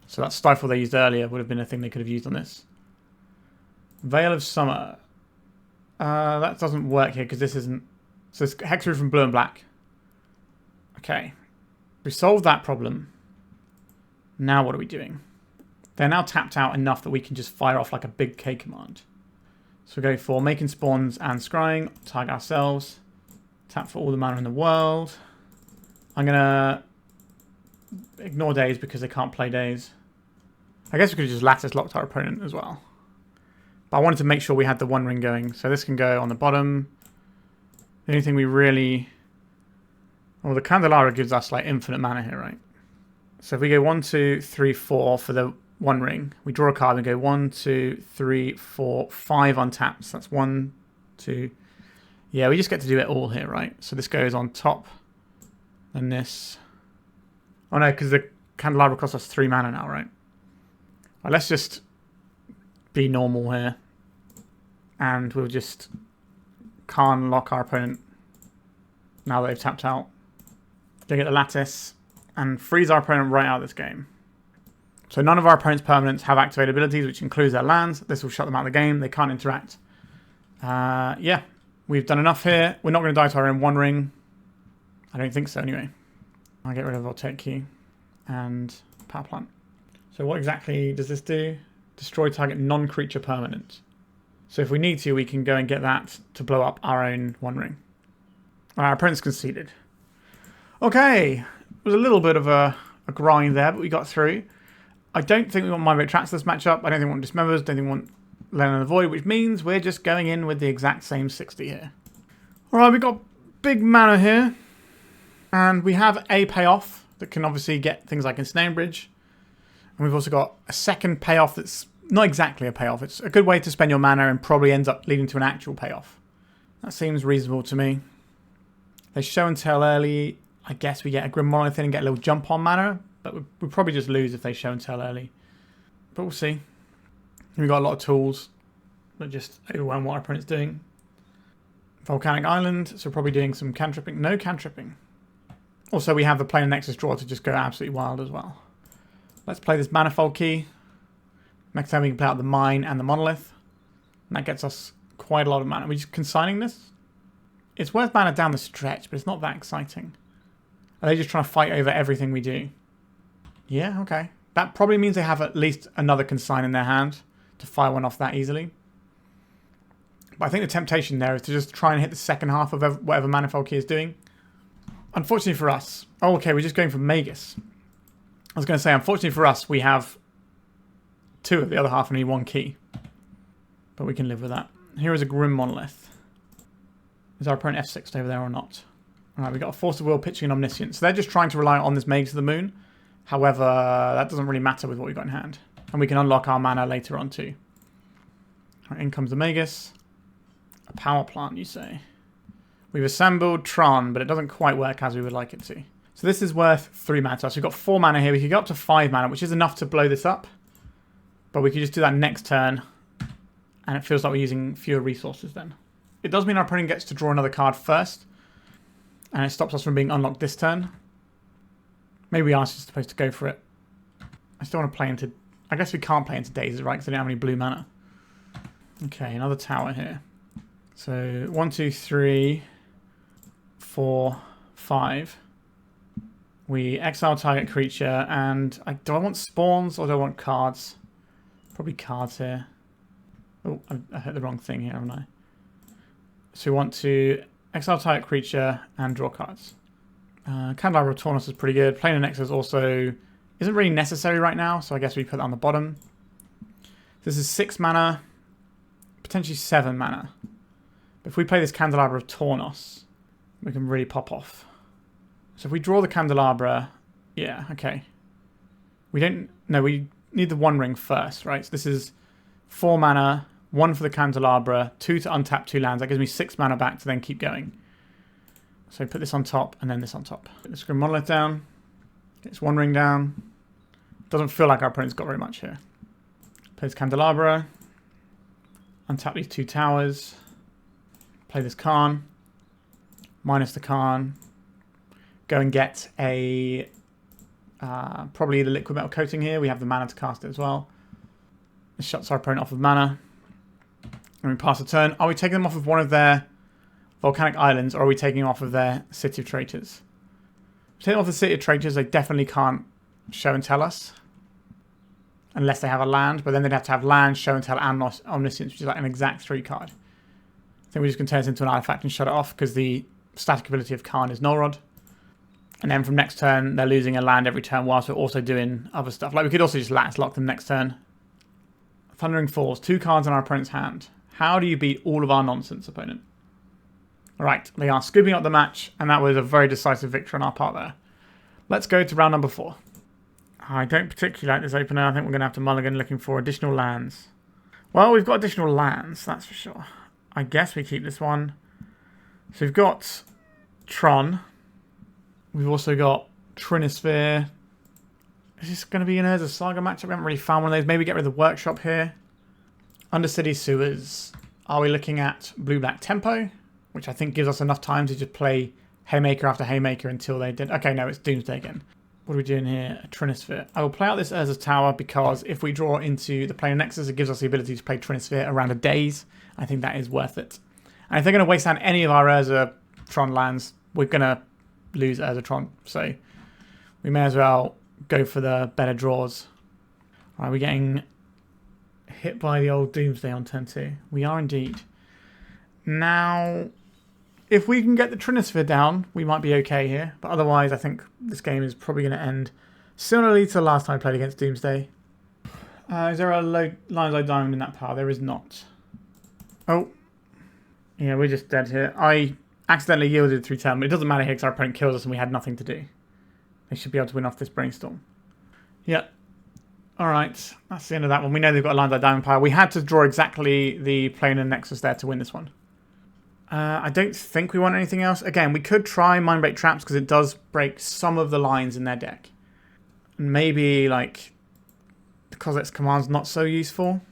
So that Stifle they used earlier would have been a thing they could have used on this. Veil of Summer. That doesn't work here because this isn't... So it's Hexproof from blue and black. Okay. We solved that problem. Now what are we doing? They're now tapped out enough that we can just fire off like a big K command. So we go for making spawns and scrying. Target ourselves. Tap for all the mana in the world. I'm going to ignore Days because they can't play Days. I guess we could have just lattice locked our opponent as well. But I wanted to make sure we had the one ring going. So this can go on the bottom. The only thing we really... Well, the Candelabra gives us like infinite mana here, right? So if we go 1, 2, 3, 4 for the one ring, we draw a card and go 1, 2, 3, 4, 5 untapped. So that's 1, 2. Yeah, we just get to do it all here, right? So this goes on top. And this. Oh no, because the Candelabra costs us 3 mana now, right? Well, let's just be normal here. And we'll just Karn lock our opponent now that they've tapped out. Go get the Lattice and freeze our opponent right out of this game. So none of our opponent's permanents have activated abilities, which includes their lands. This will shut them out of the game. They can't interact. Yeah, we've done enough here. We're not going to die to our own One Ring. I don't think so anyway. I'll get rid of Voltaic Key and Power Plant. So what exactly does this do? Destroy target non-creature permanent. So if we need to, we can go and get that to blow up our own One Ring. Our opponent's conceded. Okay, it was a little bit of a grind there, but we got through. I don't think we want Mind Tracks this matchup. I don't think we want Dismembers. Don't think we want Leyline in the Void, which means we're just going in with the exact same 60 here. Alright, we've got big mana here. And we have a payoff that can obviously get things like Ensnaring Bridge. And we've also got a second payoff that's not exactly a payoff. It's a good way to spend your mana and probably ends up leading to an actual payoff. That seems reasonable to me. They show and tell early. I guess we get a Grim Monolith in and get a little jump on mana. But we'll probably just lose if they show and tell early. But we'll see. We've got a lot of tools that just overwhelm what our opponent's doing. Volcanic Island. So we're probably doing some cantripping. No cantripping. Also, we have the Planar Nexus draw to just go absolutely wild as well. Let's play this Manifold Key. Next time we can play out the Mine and the Monolith. And that gets us quite a lot of mana. Are we just consigning this? It's worth mana down the stretch, but it's not that exciting. Are they just trying to fight over everything we do? Yeah, okay. That probably means they have at least another consign in their hand to fire one off that easily. But I think the temptation there is to just try and hit the second half of whatever Manifold Key is doing. Unfortunately for us... Oh, okay, we're just going for Magus. I was going to say, unfortunately for us, we have 2 of the other half and only 1 key. But we can live with that. Here is a Grim Monolith. Is our opponent F6'd over there or not? Alright, we've got a Force of Will, Pitching, and Omniscience. So they're just trying to rely on this Magus of the Moon. However, that doesn't really matter with what we've got in hand. And we can unlock our mana later on too. Right, in comes the Magus. A Power Plant, you say? We've assembled Tron, but it doesn't quite work as we would like it to. So this is worth 3 mana to us. We've got 4 mana here. We could go up to 5 mana, which is enough to blow this up. But we could just do that next turn. And it feels like we're using fewer resources then. It does mean our opponent gets to draw another card first. And it stops us from being unlocked this turn. Maybe we are just supposed to go for it. I still want to play into... I guess we can't play into Days, right? Because I don't have any blue mana. Okay, another tower here. So 1, 2, 3, 4, 5. We exile target creature, and do I want spawns or do I want cards? Probably cards here. Oh, I hit the wrong thing here, haven't I? So we want to exile target creature and draw cards. Candelabra of Tawnos is pretty good. Planar Nexus also isn't really necessary right now, so I guess we put that on the bottom. This is 6 mana, potentially 7 mana. But if we play this Candelabra of Tawnos, we can really pop off. So if we draw the Candelabra, yeah, okay. We need the One Ring first, right? So this is 4 mana, 1 for the Candelabra, 2 to untap 2 lands. That gives me 6 mana back to then keep going. So put this on top and then this on top. Put this Grim Monolith down. Get this One Ring down. Doesn't feel like our opponent's got very much here. Play this Candelabra. Untap these 2 towers. Play this Karn. Minus the Karn. Go and get a... probably the Liquimetal Coating here. We have the mana to cast it as well. This shuts our opponent off of mana. And we pass a turn. Are we taking them off of one of their volcanic islands, or are we taking them off of their City of Traitors? If we take them off the City of Traitors, they definitely can't show and tell us. Unless they have a land, but then they'd have to have land, show and tell, and Omniscience, which is like an exact 3 card. I think we just can turn this into an artifact and shut it off, because the static ability of Karn is Null Rod. And then from next turn, they're losing a land every turn, whilst we're also doing other stuff. Like we could also just Lattice Lock them next turn. Thundering Falls, 2 cards in our opponent's hand. How do you beat all of our nonsense, opponent? Alright, they are scooping up the match, and that was a very decisive victory on our part there. Let's go to round number 4. I don't particularly like this opener. I think we're going to have to mulligan looking for additional lands. Well, we've got additional lands, that's for sure. I guess we keep this one. So we've got Tron. We've also got Trinisphere. Is this going to be an Urza Saga matchup? We haven't really found one of those. Maybe get rid of the workshop here. Undercity Sewers. Are we looking at blue-black tempo? Which I think gives us enough time to just play Haymaker after Haymaker until they did. Okay, no, it's Doomsday again. What are we doing here? A Trinisphere. I will play out this Urza Tower because if we draw into the Planar Nexus, it gives us the ability to play Trinisphere around a daze. I think that is worth it. And if they're going to waste out any of our Urzatron lands, we're going to lose Urzatron. So we may as well go for the better draws. Are we getting hit by the old Doomsday on turn 2? We are indeed. Now, if we can get the Trinisphere down, we might be okay here. But otherwise, I think this game is probably going to end similarly to the last time I played against Doomsday. Is there a low Lionside Diamond in that pile? There is not. Oh. Yeah, we're just dead here. I accidentally yielded through turn, but it doesn't matter here because our opponent kills us and we had nothing to do. They should be able to win off this Brainstorm. Yep. Alright, that's the end of that one. We know they've got a Lionside Diamond pile. We had to draw exactly the Planar Nexus there to win this one. I don't think we want anything else. Again, we could try Mind Break Traps because it does break some of the lines in their deck. And maybe, like, the Kozilek's Command's not so useful.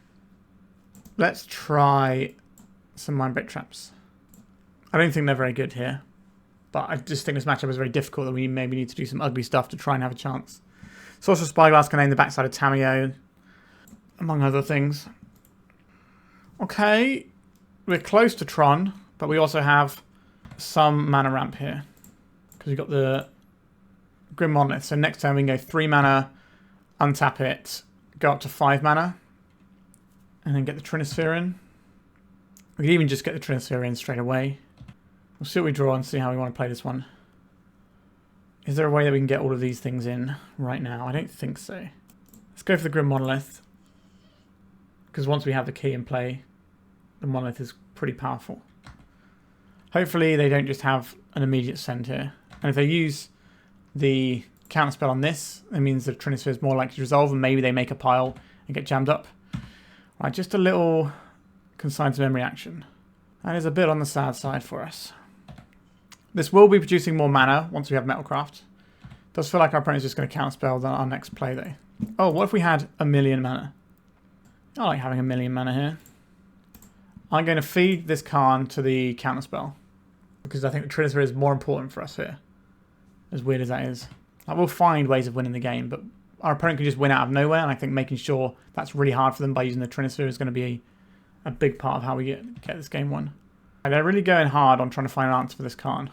Let's try some Mind Break Traps. I don't think they're very good here. But I just think this matchup is very difficult that we maybe need to do some ugly stuff to try and have a chance. Sorcerous Spyglass can aim the backside of Tamiyo, among other things. Okay, we're close to Tron. But we also have some mana ramp here. Because we've got the Grim Monolith. So next turn we can go 3 mana, untap it, go up to 5 mana. And then get the Trinisphere in. We could even just get the Trinisphere in straight away. We'll see what we draw and see how we want to play this one. Is there a way that we can get all of these things in right now? I don't think so. Let's go for the Grim Monolith. Because once we have the key in play, the Monolith is pretty powerful. Hopefully they don't just have an immediate send here. And if they use the counterspell on this, that means the Trinisphere is more likely to resolve and maybe they make a pile and get jammed up. Right, just a little consigned to memory action. That is a bit on the sad side for us. This will be producing more mana once we have Metalcraft. Does feel like our opponent's just going to counterspell our next play though. Oh, what if we had 1,000,000 mana? I like having 1,000,000 mana here. I'm going to feed this Karn to the counterspell. Because I think the Trinisphere is more important for us here. As weird as that is. Like, we'll find ways of winning the game, but our opponent can just win out of nowhere, and I think making sure that's really hard for them by using the Trinisphere is going to be a big part of how we get this game won. And they're really going hard on trying to find an answer for this Karn.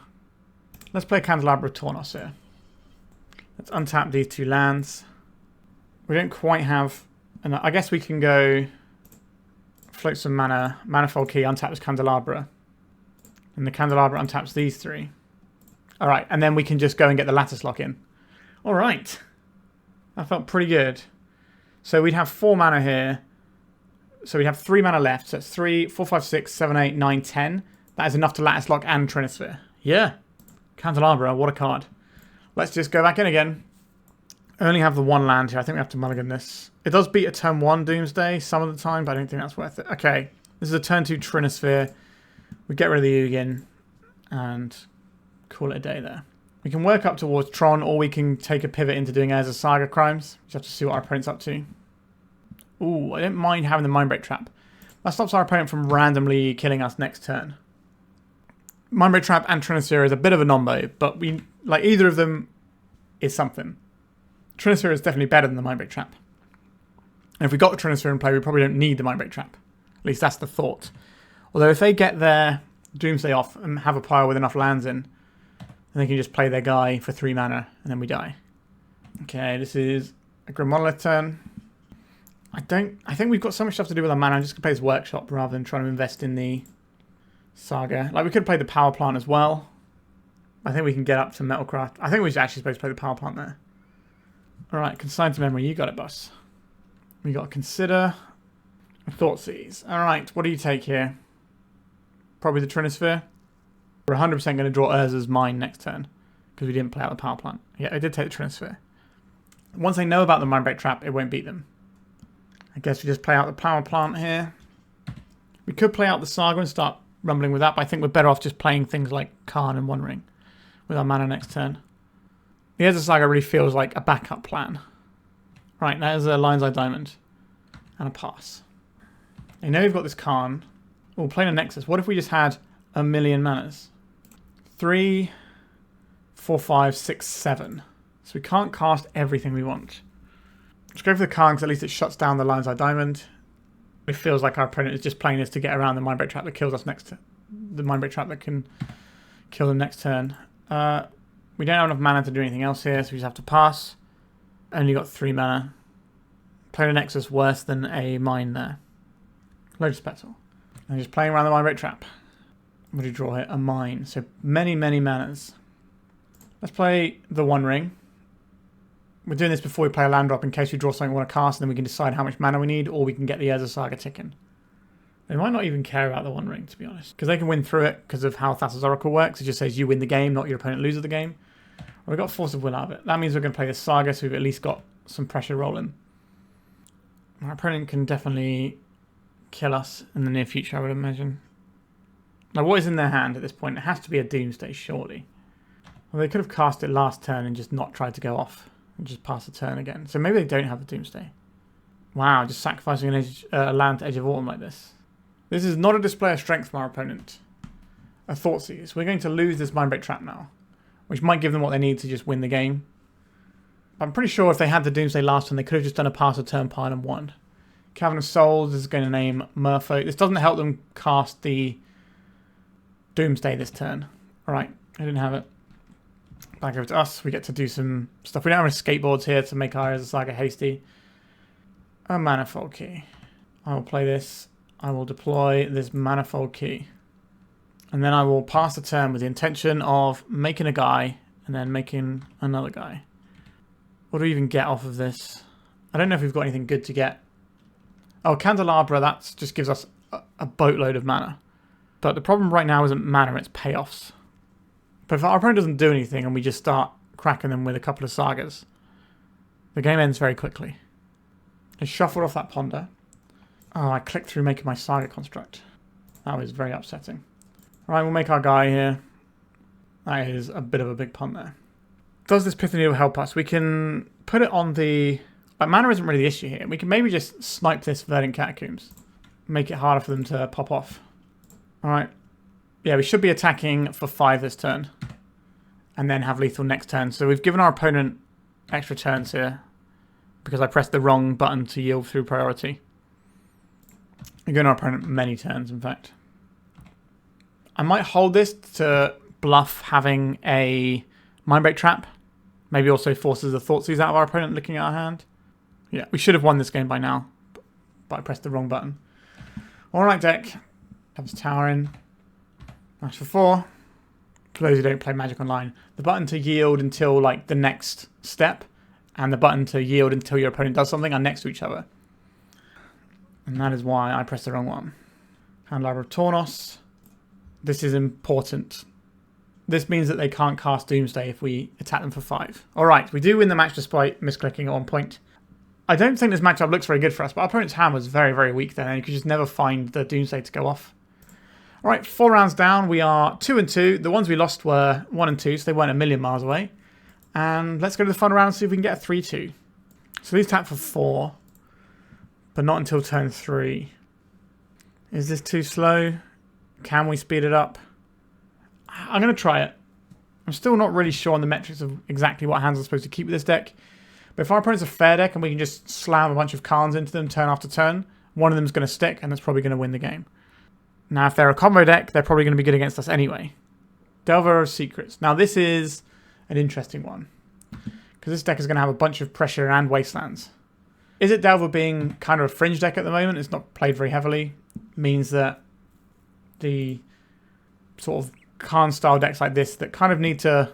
Let's play Candelabra of Tawnos here. Let's untap these 2 lands. We don't quite have enough. I guess we can go float some mana, Manifold Key, untap this Candelabra. And the Candelabra untaps these 3. Alright, and then we can just go and get the Lattice Lock in. Alright. That felt pretty good. So we'd have 4 mana here. So we'd have 3 mana left. So it's 3, 4, 5, 6, 7, 8, 9, 10. That is enough to Lattice Lock and Trinisphere. Yeah. Candelabra, what a card. Let's just go back in again. I only have the 1 land here. I think we have to mulligan this. It does beat a turn 1 Doomsday some of the time, but I don't think that's worth it. Okay. This is a turn 2 Trinisphere. We get rid of the Ugin and call it a day there. We can work up towards Tron, or we can take a pivot into doing Urza Saga crimes. We just have to see what our opponent's up to. Ooh, I don't mind having the Mind Break Trap. That stops our opponent from randomly killing us next turn. Mind Break Trap and Trinisphere is a bit of a nombo, but we like either of them is something. Trinisphere is definitely better than the Mind Break Trap. And if we got the Trinisphere in play, we probably don't need the Mind Break Trap. At least that's the thought. Although if they get their Doomsday off and have a pile with enough lands in, then they can just play their guy for 3 mana and then we die. Okay, this is a Grim Monolith turn. I think we've got so much stuff to do with our mana. I'm just going to play this Workshop rather than trying to invest in the Saga. Like, we could play the Power Plant as well. I think we can get up to Metalcraft. I think we're actually supposed to play the Power Plant there. Alright, consigned to memory. You got it, boss. We got to consider a Thoughtseize. Alright, what do you take here? Probably the Trinisphere. We're 100% going to draw Urza's Mine next turn because we didn't play out the Power Plant. Yeah, I did take the Trinisphere. Once they know about the Mindbreak Trap, it won't beat them. I guess we just play out the Power Plant here. We could play out the Saga and start rumbling with that, but I think we're better off just playing things like Karn and One Ring with our mana next turn. The Urza Saga really feels like a backup plan. Right, there's a Lion's Eye Diamond. And a pass. I know we've got this Karn. Oh, Planar Nexus. What if we just had a million manas? 3, 4, 5, 6, 7. So we can't cast everything we want. Let's go for the Karn because at least it shuts down the Lion's Eye Diamond. It feels like our opponent is just playing this to get around the Mindbreak Trap that kills us next turn. The Mindbreak Trap that can kill them next turn. We don't have enough mana to do anything else here, so we just have to pass. Only got 3 mana. Planar Nexus worse than a mine there. Lotus Petal. And just playing around the Mindbreak Trap. What do you draw here? A mine. So many, many manas. Let's play the One Ring. We're doing this before we play a land drop in case we draw something we want to cast, and then we can decide how much mana we need, or we can get the Urza Saga ticking. They might not even care about the One Ring, to be honest, because they can win through it because of how Thassa's Oracle works. It just says you win the game, not your opponent loses the game. Well, we got Force of Will out of it. That means we're going to play the Saga, so we've at least got some pressure rolling. Our opponent can definitely kill us in the near future, I would imagine. Now, what is in their hand at this point? It has to be a Doomsday, surely. Well, they could have cast it last turn and just not tried to go off and just pass the turn again. So maybe they don't have a Doomsday. Wow, just sacrificing a land to Edge of Autumn like this. This is not a display of strength from our opponent. A Thoughtseize. We're going to lose this Mindbreak Trap now, which might give them what they need to just win the game. I'm pretty sure if they had the Doomsday last turn, they could have just done a pass a turn pile and won. Cavern of Souls is going to name Merfolk. This doesn't help them cast the Doomsday this turn. Alright, I didn't have it. Back over to us. We get to do some stuff. We don't have any skateboards here to make our Saga hasty. A Manifold Key. I will play this. I will deploy this Manifold Key. And then I will pass the turn with the intention of making a guy and then making another guy. What do we even get off of this? I don't know if we've got anything good to get. Oh, Candelabra, that just gives us a boatload of mana. But the problem right now isn't mana, it's payoffs. But if our opponent doesn't do anything and we just start cracking them with a couple of Sagas, the game ends very quickly. I shuffled off that Ponder. Oh, I clicked through making my Saga construct. That was very upsetting. Alright, we'll make our guy here. That is a bit of a big punt there. Does this Pithing Needle help us? We can put it on the... Like, mana isn't really the issue here. We can maybe just snipe this Verdant Catacombs. Make it harder for them to pop off. Alright. Yeah, we should be attacking for 5 this turn. And then have lethal next turn. So we've given our opponent extra turns here. Because I pressed the wrong button to yield through priority. We've given our opponent many turns, in fact. I might hold this to bluff having a Mindbreak Trap. Maybe also forces the Thoughtseize out of our opponent looking at our hand. Yeah, we should have won this game by now. But I pressed the wrong button. Alright, deck. Comes tower in. Match for 4. For those who don't play Magic Online. The button to yield until like the next step. And the button to yield until your opponent does something are next to each other. And that is why I pressed the wrong one. Candelabra of Tawnos. This is important. This means that they can't cast Doomsday if we attack them for 5. Alright, we do win the match despite misclicking at 1 point. I don't think this matchup looks very good for us, but our opponent's hand was very, very weak then, and you could just never find the Doomsday to go off. Alright, 4 rounds down. We are 2 and 2. The ones we lost were 1 and 2, so they weren't a million miles away. And let's go to the final round and see if we can get a 3-2. So these tap for 4, but not until turn 3. Is this too slow? Can we speed it up? I'm going to try it. I'm still not really sure on the metrics of exactly what hands I'm supposed to keep with this deck. But if our opponent's a fair deck and we can just slam a bunch of Karns into them turn after turn, one of them is going to stick and that's probably going to win the game. Now, if they're a combo deck, they're probably going to be good against us anyway. Delver of Secrets. Now, this is an interesting one. Because this deck is going to have a bunch of pressure and wastelands. Is it Delver being kind of a fringe deck at the moment? It's not played very heavily. Means that the sort of Karn-style decks like this that kind of need to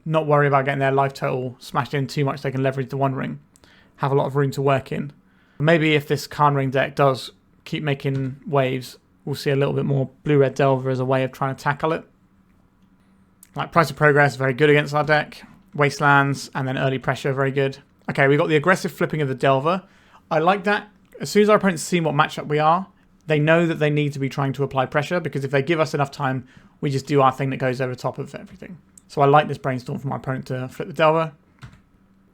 not worry about getting their life total smashed in too much, they can leverage the One Ring. Have a lot of room to work in. Maybe if this Karn Ring deck does keep making waves, we'll see a little bit more Blue-Red Delver as a way of trying to tackle it. Like Price of Progress, very good against our deck. Wastelands and then early pressure, very good. Okay, we got the aggressive flipping of the Delver. I like that. As soon as our opponents see what matchup we are, they know that they need to be trying to apply pressure, because if they give us enough time, we just do our thing that goes over the top of everything. So I like this brainstorm from our opponent to flip the Delver.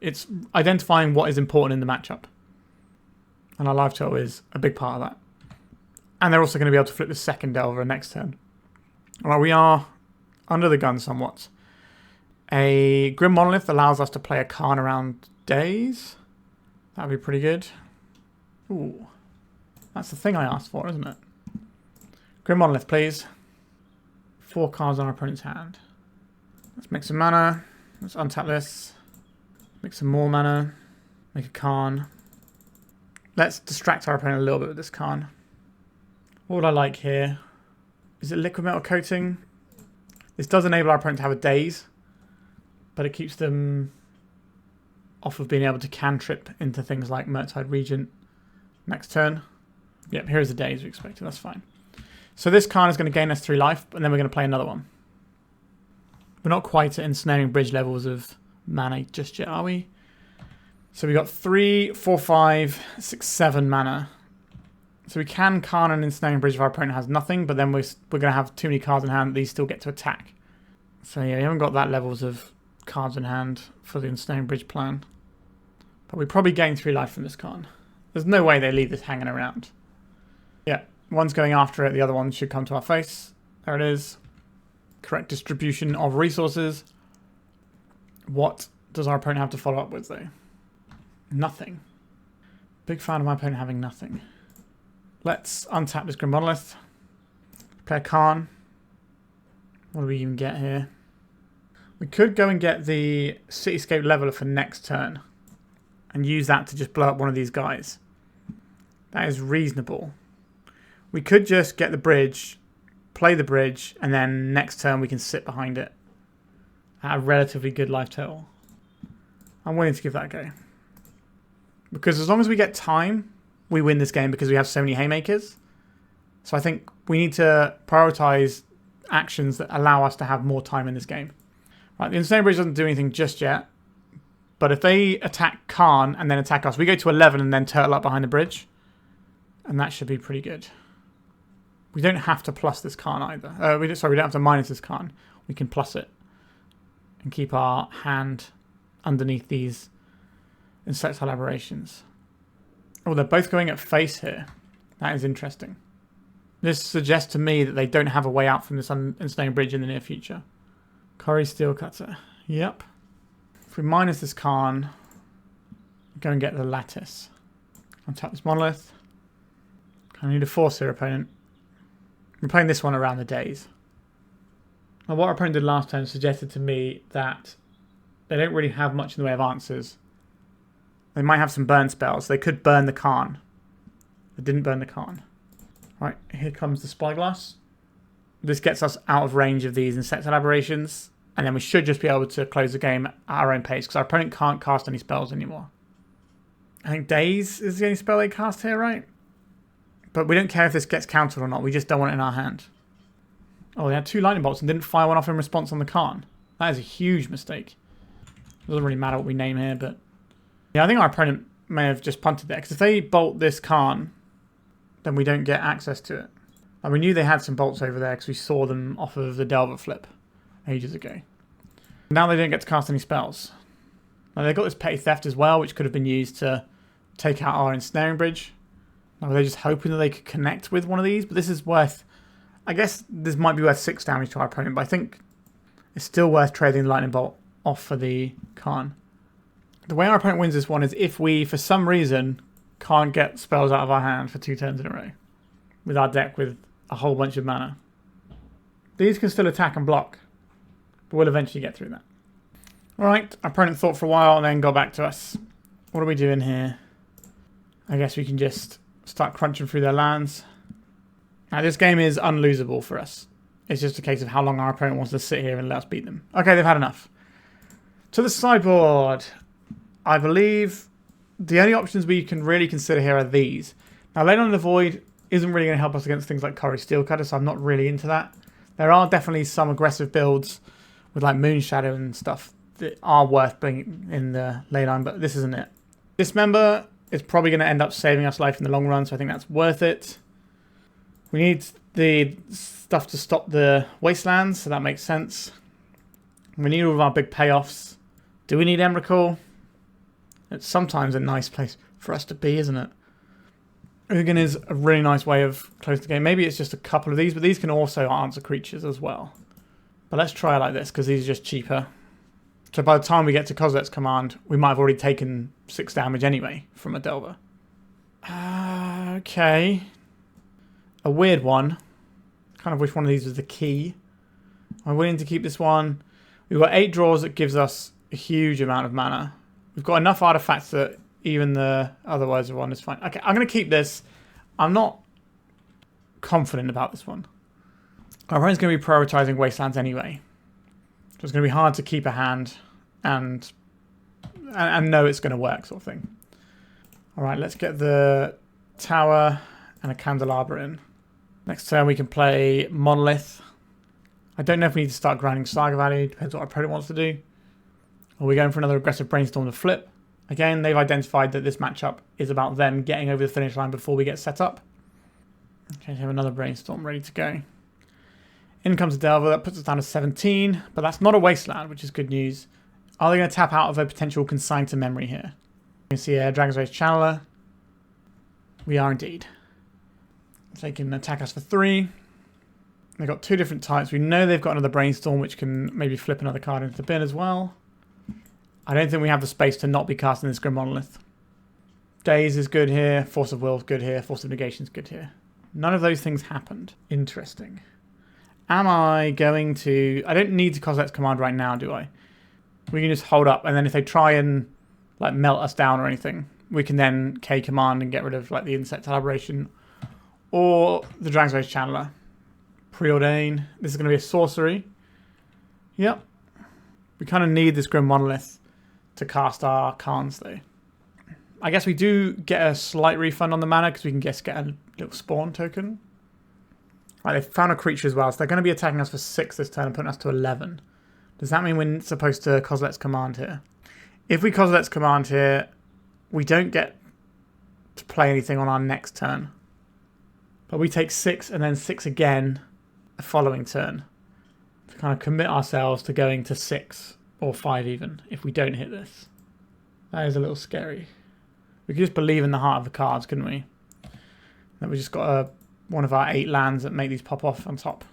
It's identifying what is important in the matchup. And our live total is a big part of that. And they're also going to be able to flip the second Delver next turn. Alright, we are under the gun somewhat. A Grim Monolith allows us to play a Karn around days. That'd be pretty good. Ooh. That's the thing I asked for, isn't it? Grim Monolith, please. 4 cards on our opponent's hand. Let's make some mana. Let's untap this. Make some more mana. Make a Karn. Let's distract our opponent a little bit with this Karn. What would I like here? Is it Liquimetal Coating? This does enable our opponent to have a daze, but it keeps them off of being able to cantrip into things like Murktide Regent next turn. Yep, here's the daze we expected. That's fine. So this Karn is going to gain us 3 life, and then we're going to play another one. We're not quite at Ensnaring Bridge levels of mana just yet, are we? So we got 3, 4, 5, 6, 7 mana. So we can Karn and Ensnaring Bridge if our opponent has nothing, but then we're going to have too many cards in hand that these still get to attack. So yeah, we haven't got that levels of cards in hand for the Ensnaring Bridge plan. But we probably gain 3 life from this Karn. There's no way they leave this hanging around. Yeah, one's going after it, the other one should come to our face. There it is. Correct distribution of resources. What does our opponent have to follow up with though? Nothing. Big fan of my opponent having nothing. Let's untap this Grim Monolith. Play a Karn. What do we even get here? We could go and get the Cityscape Leveler for next turn and use that to just blow up one of these guys. That is reasonable. We could just get the bridge, play the bridge, and then next turn we can sit behind it at a relatively good life total. I'm willing to give that a go. Because as long as we get time, we win this game because we have so many haymakers. So I think we need to prioritize actions that allow us to have more time in this game. Right, the Ensnaring Bridge doesn't do anything just yet. But if they attack Karn and then attack us, we go to 11 and then turtle up behind the bridge. And that should be pretty good. We don't have to plus this Karn either. We don't have to minus this Karn. We can plus it. And keep our hand underneath these insectile aberrations. Oh, they're both going at face here. That is interesting. This suggests to me that they don't have a way out from this Ensnaring Bridge in the near future. Corey Steelcutter. Yep. If we minus this Karn, go and get the Lattice. Untap this Monolith. I need a force here, opponent. We're playing this one around the days. Now, what our opponent did last time suggested to me that they don't really have much in the way of answers. They might have some burn spells. They could burn the Karn. They didn't burn the Karn. Right, here comes the Spyglass. This gets us out of range of these insectile aberrations. And then we should just be able to close the game at our own pace, because our opponent can't cast any spells anymore. I think Daze is the only spell they cast here, right? But we don't care if this gets countered or not. We just don't want it in our hand. Oh, they had 2 lightning bolts and didn't fire one off in response on the Karn. That is a huge mistake. It doesn't really matter what we name here, but... yeah, I think our opponent may have just punted there. Because if they bolt this Karn, then we don't get access to it. And we knew they had some bolts over there because we saw them off of the Delver flip ages ago. Now they don't get to cast any spells. Now they've got this Petty Theft as well, which could have been used to take out our Ensnaring Bridge. Now they're just hoping that they could connect with one of these, but this is worth... I guess this might be worth 6 damage to our opponent, but I think it's still worth trading the Lightning Bolt off for the Karn. The way our opponent wins this one is if we, for some reason, can't get spells out of our hand for 2 turns in a row. With our deck with a whole bunch of mana. These can still attack and block, but we'll eventually get through that. Alright, our opponent thought for a while and then got back to us. What are we doing here? I guess we can just start crunching through their lands. Now this game is unlosable for us. It's just a case of how long our opponent wants to sit here and let us beat them. Okay, they've had enough. To the sideboard. I believe the only options we can really consider here are these. Now, Leyline in the Void isn't really going to help us against things like Corey Steelcutter, so I'm not really into that. There are definitely some aggressive builds with like Moonshadow and stuff that are worth bringing in the Leyline, but this isn't it. Dismember is probably going to end up saving us life in the long run, so I think that's worth it. We need the stuff to stop the wastelands, so that makes sense. We need all of our big payoffs. Do we need Emrakul? It's sometimes a nice place for us to be, isn't it? Ugin is a really nice way of closing the game. Maybe it's just a couple of these, but these can also answer creatures as well. But let's try it like this, because these are just cheaper. So by the time we get to Kozilek's command, we might have already taken 6 damage anyway from a Delver. Okay. A weird one. Kind of wish one of these was the key. I'm willing to keep this one. We've got 8 draws that gives us a huge amount of mana. We've got enough artifacts that even the otherwise one is fine. Okay, I'm going to keep this. I'm not confident about this one. Our opponent's going to be prioritizing Wastelands anyway. So it's going to be hard to keep a hand and know it's going to work, sort of thing. Alright, let's get the tower and a Candelabra in. Next turn we can play Monolith. I don't know if we need to start grinding Saga value. Depends what our opponent wants to do. Are we going for another aggressive Brainstorm to flip? Again, they've identified that this matchup is about them getting over the finish line before we get set up. Okay, so have another Brainstorm ready to go. In comes a Delver. That puts us down to 17, but that's not a Wasteland, which is good news. Are they going to tap out of a potential Consign to Memory here? You can see a Dragon's Rage Channeler. We are indeed. So they can attack us for 3. They've got 2 different types. We know they've got another Brainstorm, which can maybe flip another card into the bin as well. I don't think we have the space to not be casting this Grim Monolith. Daze is good here. Force of Will is good here. Force of Negation is good here. None of those things happened. Interesting. Am I going to... I don't need to Kozilek's command right now, do I? We can just hold up, and then if they try and like melt us down or anything, we can then K command and get rid of like the Insect Elaboration or the Dragon's Rage Channeler. Preordain. This is going to be a sorcery. Yep. We kind of need this Grim Monolith to cast our Karns, though. I guess we do get a slight refund on the mana because we can just get a little spawn token. Right, they've found a creature as well, so they're going to be attacking us for 6 this turn and putting us to 11. Does that mean we're supposed to Kozilek's command here? If we Kozilek's command here, we don't get to play anything on our next turn. But we take 6 and then 6 again the following turn. To kind of commit ourselves to going to 6 or 5 even if we don't hit this. That is a little scary. We could just believe in the heart of the cards, couldn't we? That we just got one of our 8 lands that make these pop off on top.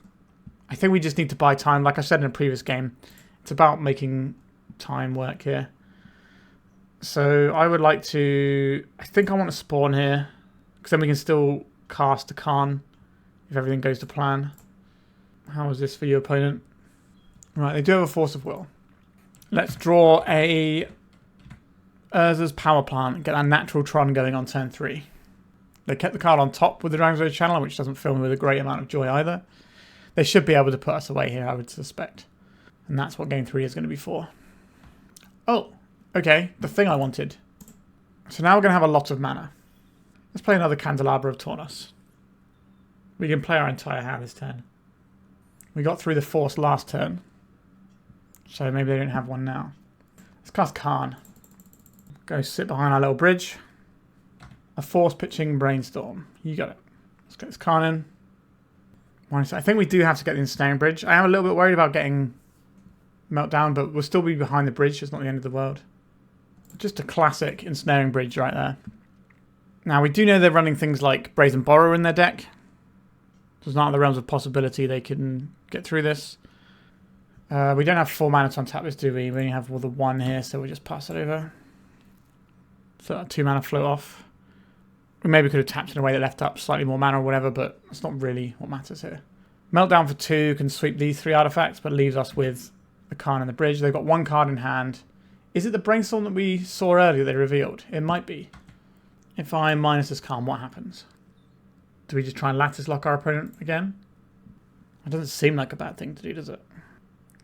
I think we just need to buy time. Like I said in a previous game, it's about making time work here. So I would like to... I think I want to spawn here, because then we can still cast a Karn if everything goes to plan. How is this for your opponent? Right, they do have a Force of Will. Let's draw a Urza's Power Plant and get our natural Tron going on turn 3. They kept the card on top with the Dragon's Rage Channeler, which doesn't fill me with a great amount of joy either. They should be able to put us away here, I would suspect. And that's what game 3 is going to be for. Oh, okay, the thing I wanted. So now we're going to have a lot of mana. Let's play another Candelabra of Tawnos. We can play our entire hand this turn. We got through the Force last turn, so maybe they don't have one now. Let's cast Karn. Go sit behind our little bridge. A Force pitching Brainstorm. You got it. Let's get this Karn in. I think we do have to get the Ensnaring Bridge. I am a little bit worried about getting Meltdown, but we'll still be behind the bridge. It's not the end of the world. Just a classic Ensnaring Bridge right there. Now, we do know they're running things like Brazen Borrower in their deck. There's not in the realms of possibility they can get through this. We don't have 4 mana to untap this, do we? We only have the 1 here, so we'll just pass it over. So that 2 mana float off. We maybe could have tapped in a way that left up slightly more mana or whatever, but that's not really what matters here. Meltdown for 2 can sweep these 3 artifacts, but leaves us with the Karn and the bridge. They've got 1 card in hand. Is it the Brainstorm that we saw earlier they revealed? It might be. If I minus this Karn, what happens? Do we just try and lattice lock our opponent again? It doesn't seem like a bad thing to do, does it?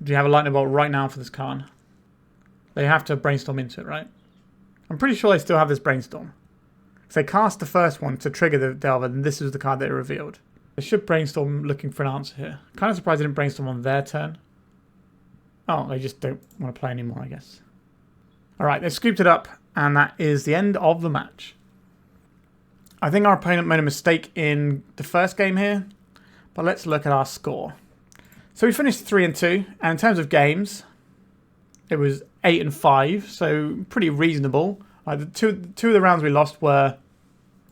Do you have a lightning bolt right now for this Karn? They have to Brainstorm into it, right? I'm pretty sure they still have this Brainstorm. If they cast the first one to trigger the Delver, then this is the card they revealed. They should Brainstorm looking for an answer here. Kind of surprised they didn't Brainstorm on their turn. Oh, they just don't want to play anymore, I guess. Alright, they scooped it up, and that is the end of the match. I think our opponent made a mistake in the first game here, but let's look at our score. So we finished 3-2, and in terms of games, it was 8-5, so pretty reasonable. The two of the rounds we lost were,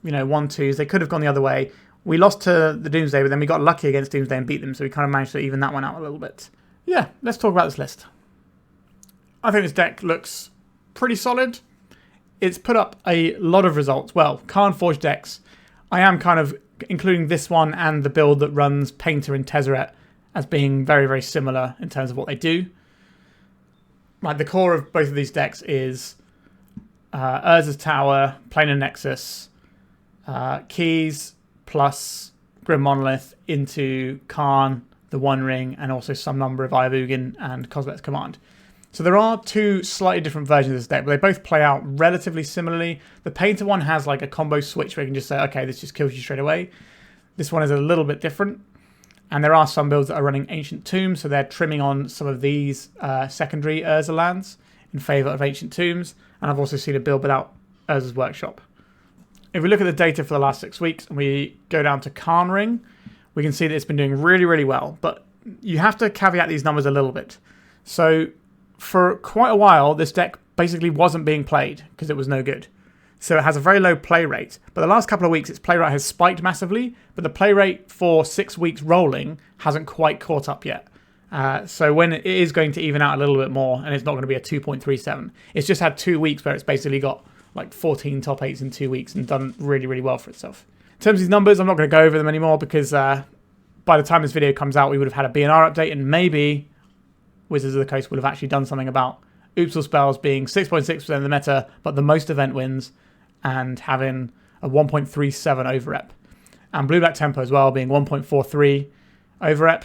1-2s. They could have gone the other way. We lost to the Doomsday, but then we got lucky against Doomsday and beat them, so we kind of managed to even that one out a little bit. Yeah, let's talk about this list. I think this deck looks pretty solid. It's put up a lot of results. Well, Karn Forged decks. I am kind of including this one and the build that runs Painter and Tezzeret as being very, very similar in terms of what they do. Like the core of both of these decks is Urza's Tower, Planar Nexus, Keys plus Grim Monolith into Karn, the One Ring, and also some number of Eye of Ugin and Kozilek's Command. So there are two slightly different versions of this deck, but they both play out relatively similarly. The Painter one has like a combo switch where you can just say, okay, this just kills you straight away. This one is a little bit different. And there are some builds that are running Ancient Tombs, so they're trimming on some of these secondary Urza lands in favour of Ancient Tombs. And I've also seen a build without Urza's Workshop. If we look at the data for the last 6 weeks and we go down to Karn Ring, we can see that it's been doing really, really well. But you have to caveat these numbers a little bit. So for quite a while, this deck basically wasn't being played because it was no good. So it has a very low play rate. But the last couple of weeks, its play rate has spiked massively. But the play rate for 6 weeks rolling hasn't quite caught up yet. So when it is going to even out a little bit more, and it's not going to be a 2.37, it's just had 2 weeks where it's basically got like 14 top 8s in 2 weeks and done really, really well for itself. In terms of these numbers, I'm not going to go over them anymore because by the time this video comes out, we would have had a BNR update, and maybe Wizards of the Coast would have actually done something about Oopsal spells being 6.6% of the meta, but the most event wins, and having a 1.37 overrep. And Blue-Black Tempo as well being 1.43 overrep.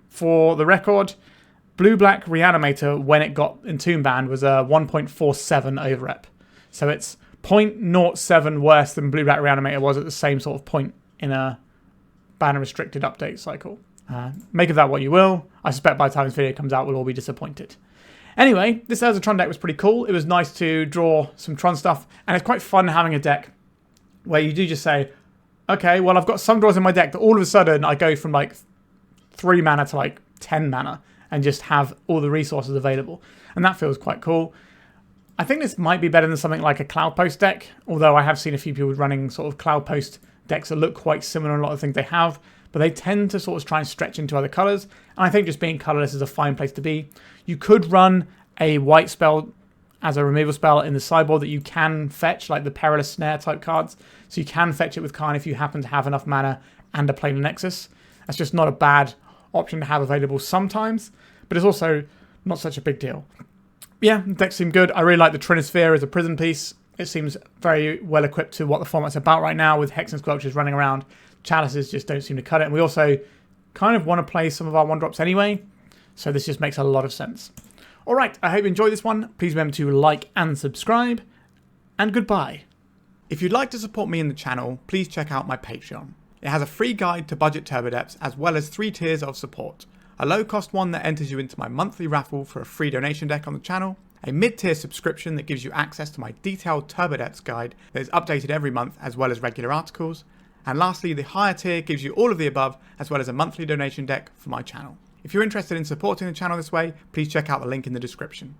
For the record, Blue-Black Reanimator, when it got Entomb banned, was a 1.47 overrep. So it's 0.07 worse than Blue-Black Reanimator was at the same sort of point in a banner-restricted update cycle. Make of that what you will. I suspect by the time this video comes out, we'll all be disappointed. Anyway, this Urzatron deck was pretty cool. It was nice to draw some Tron stuff, and it's quite fun having a deck where you do just say, okay, well, I've got some draws in my deck that all of a sudden I go from like 3 mana to like 10 mana and just have all the resources available. And that feels quite cool. I think this might be better than something like a Cloud Post deck, although I have seen a few people running sort of Cloud Post decks that look quite similar in a lot of things they have, but they tend to sort of try and stretch into other colours. And I think just being colourless is a fine place to be. You could run a white spell as a removal spell in the sideboard that you can fetch, like the Perilous Snare type cards. So you can fetch it with Karn if you happen to have enough mana and a Planar Nexus. That's just not a bad option to have available sometimes, but it's also not such a big deal. Yeah, the deck seemed good. I really like the Trinisphere as a prison piece. It seems very well equipped to what the format's about right now with Hex and Squelchers running around. Chalices just don't seem to cut it. And we also kind of want to play some of our 1-drops anyway, so this just makes a lot of sense. All right, I hope you enjoyed this one. Please remember to like and subscribe, and goodbye. If you'd like to support me in the channel, please check out my Patreon. It has a free guide to budget turbo depths as well as 3 tiers of support. A low-cost one that enters you into my monthly raffle for a free donation deck on the channel, a mid-tier subscription that gives you access to my detailed turbo depths guide that is updated every month as well as regular articles, and lastly, the higher tier gives you all of the above as well as a monthly donation deck for my channel. If you're interested in supporting the channel this way, please check out the link in the description.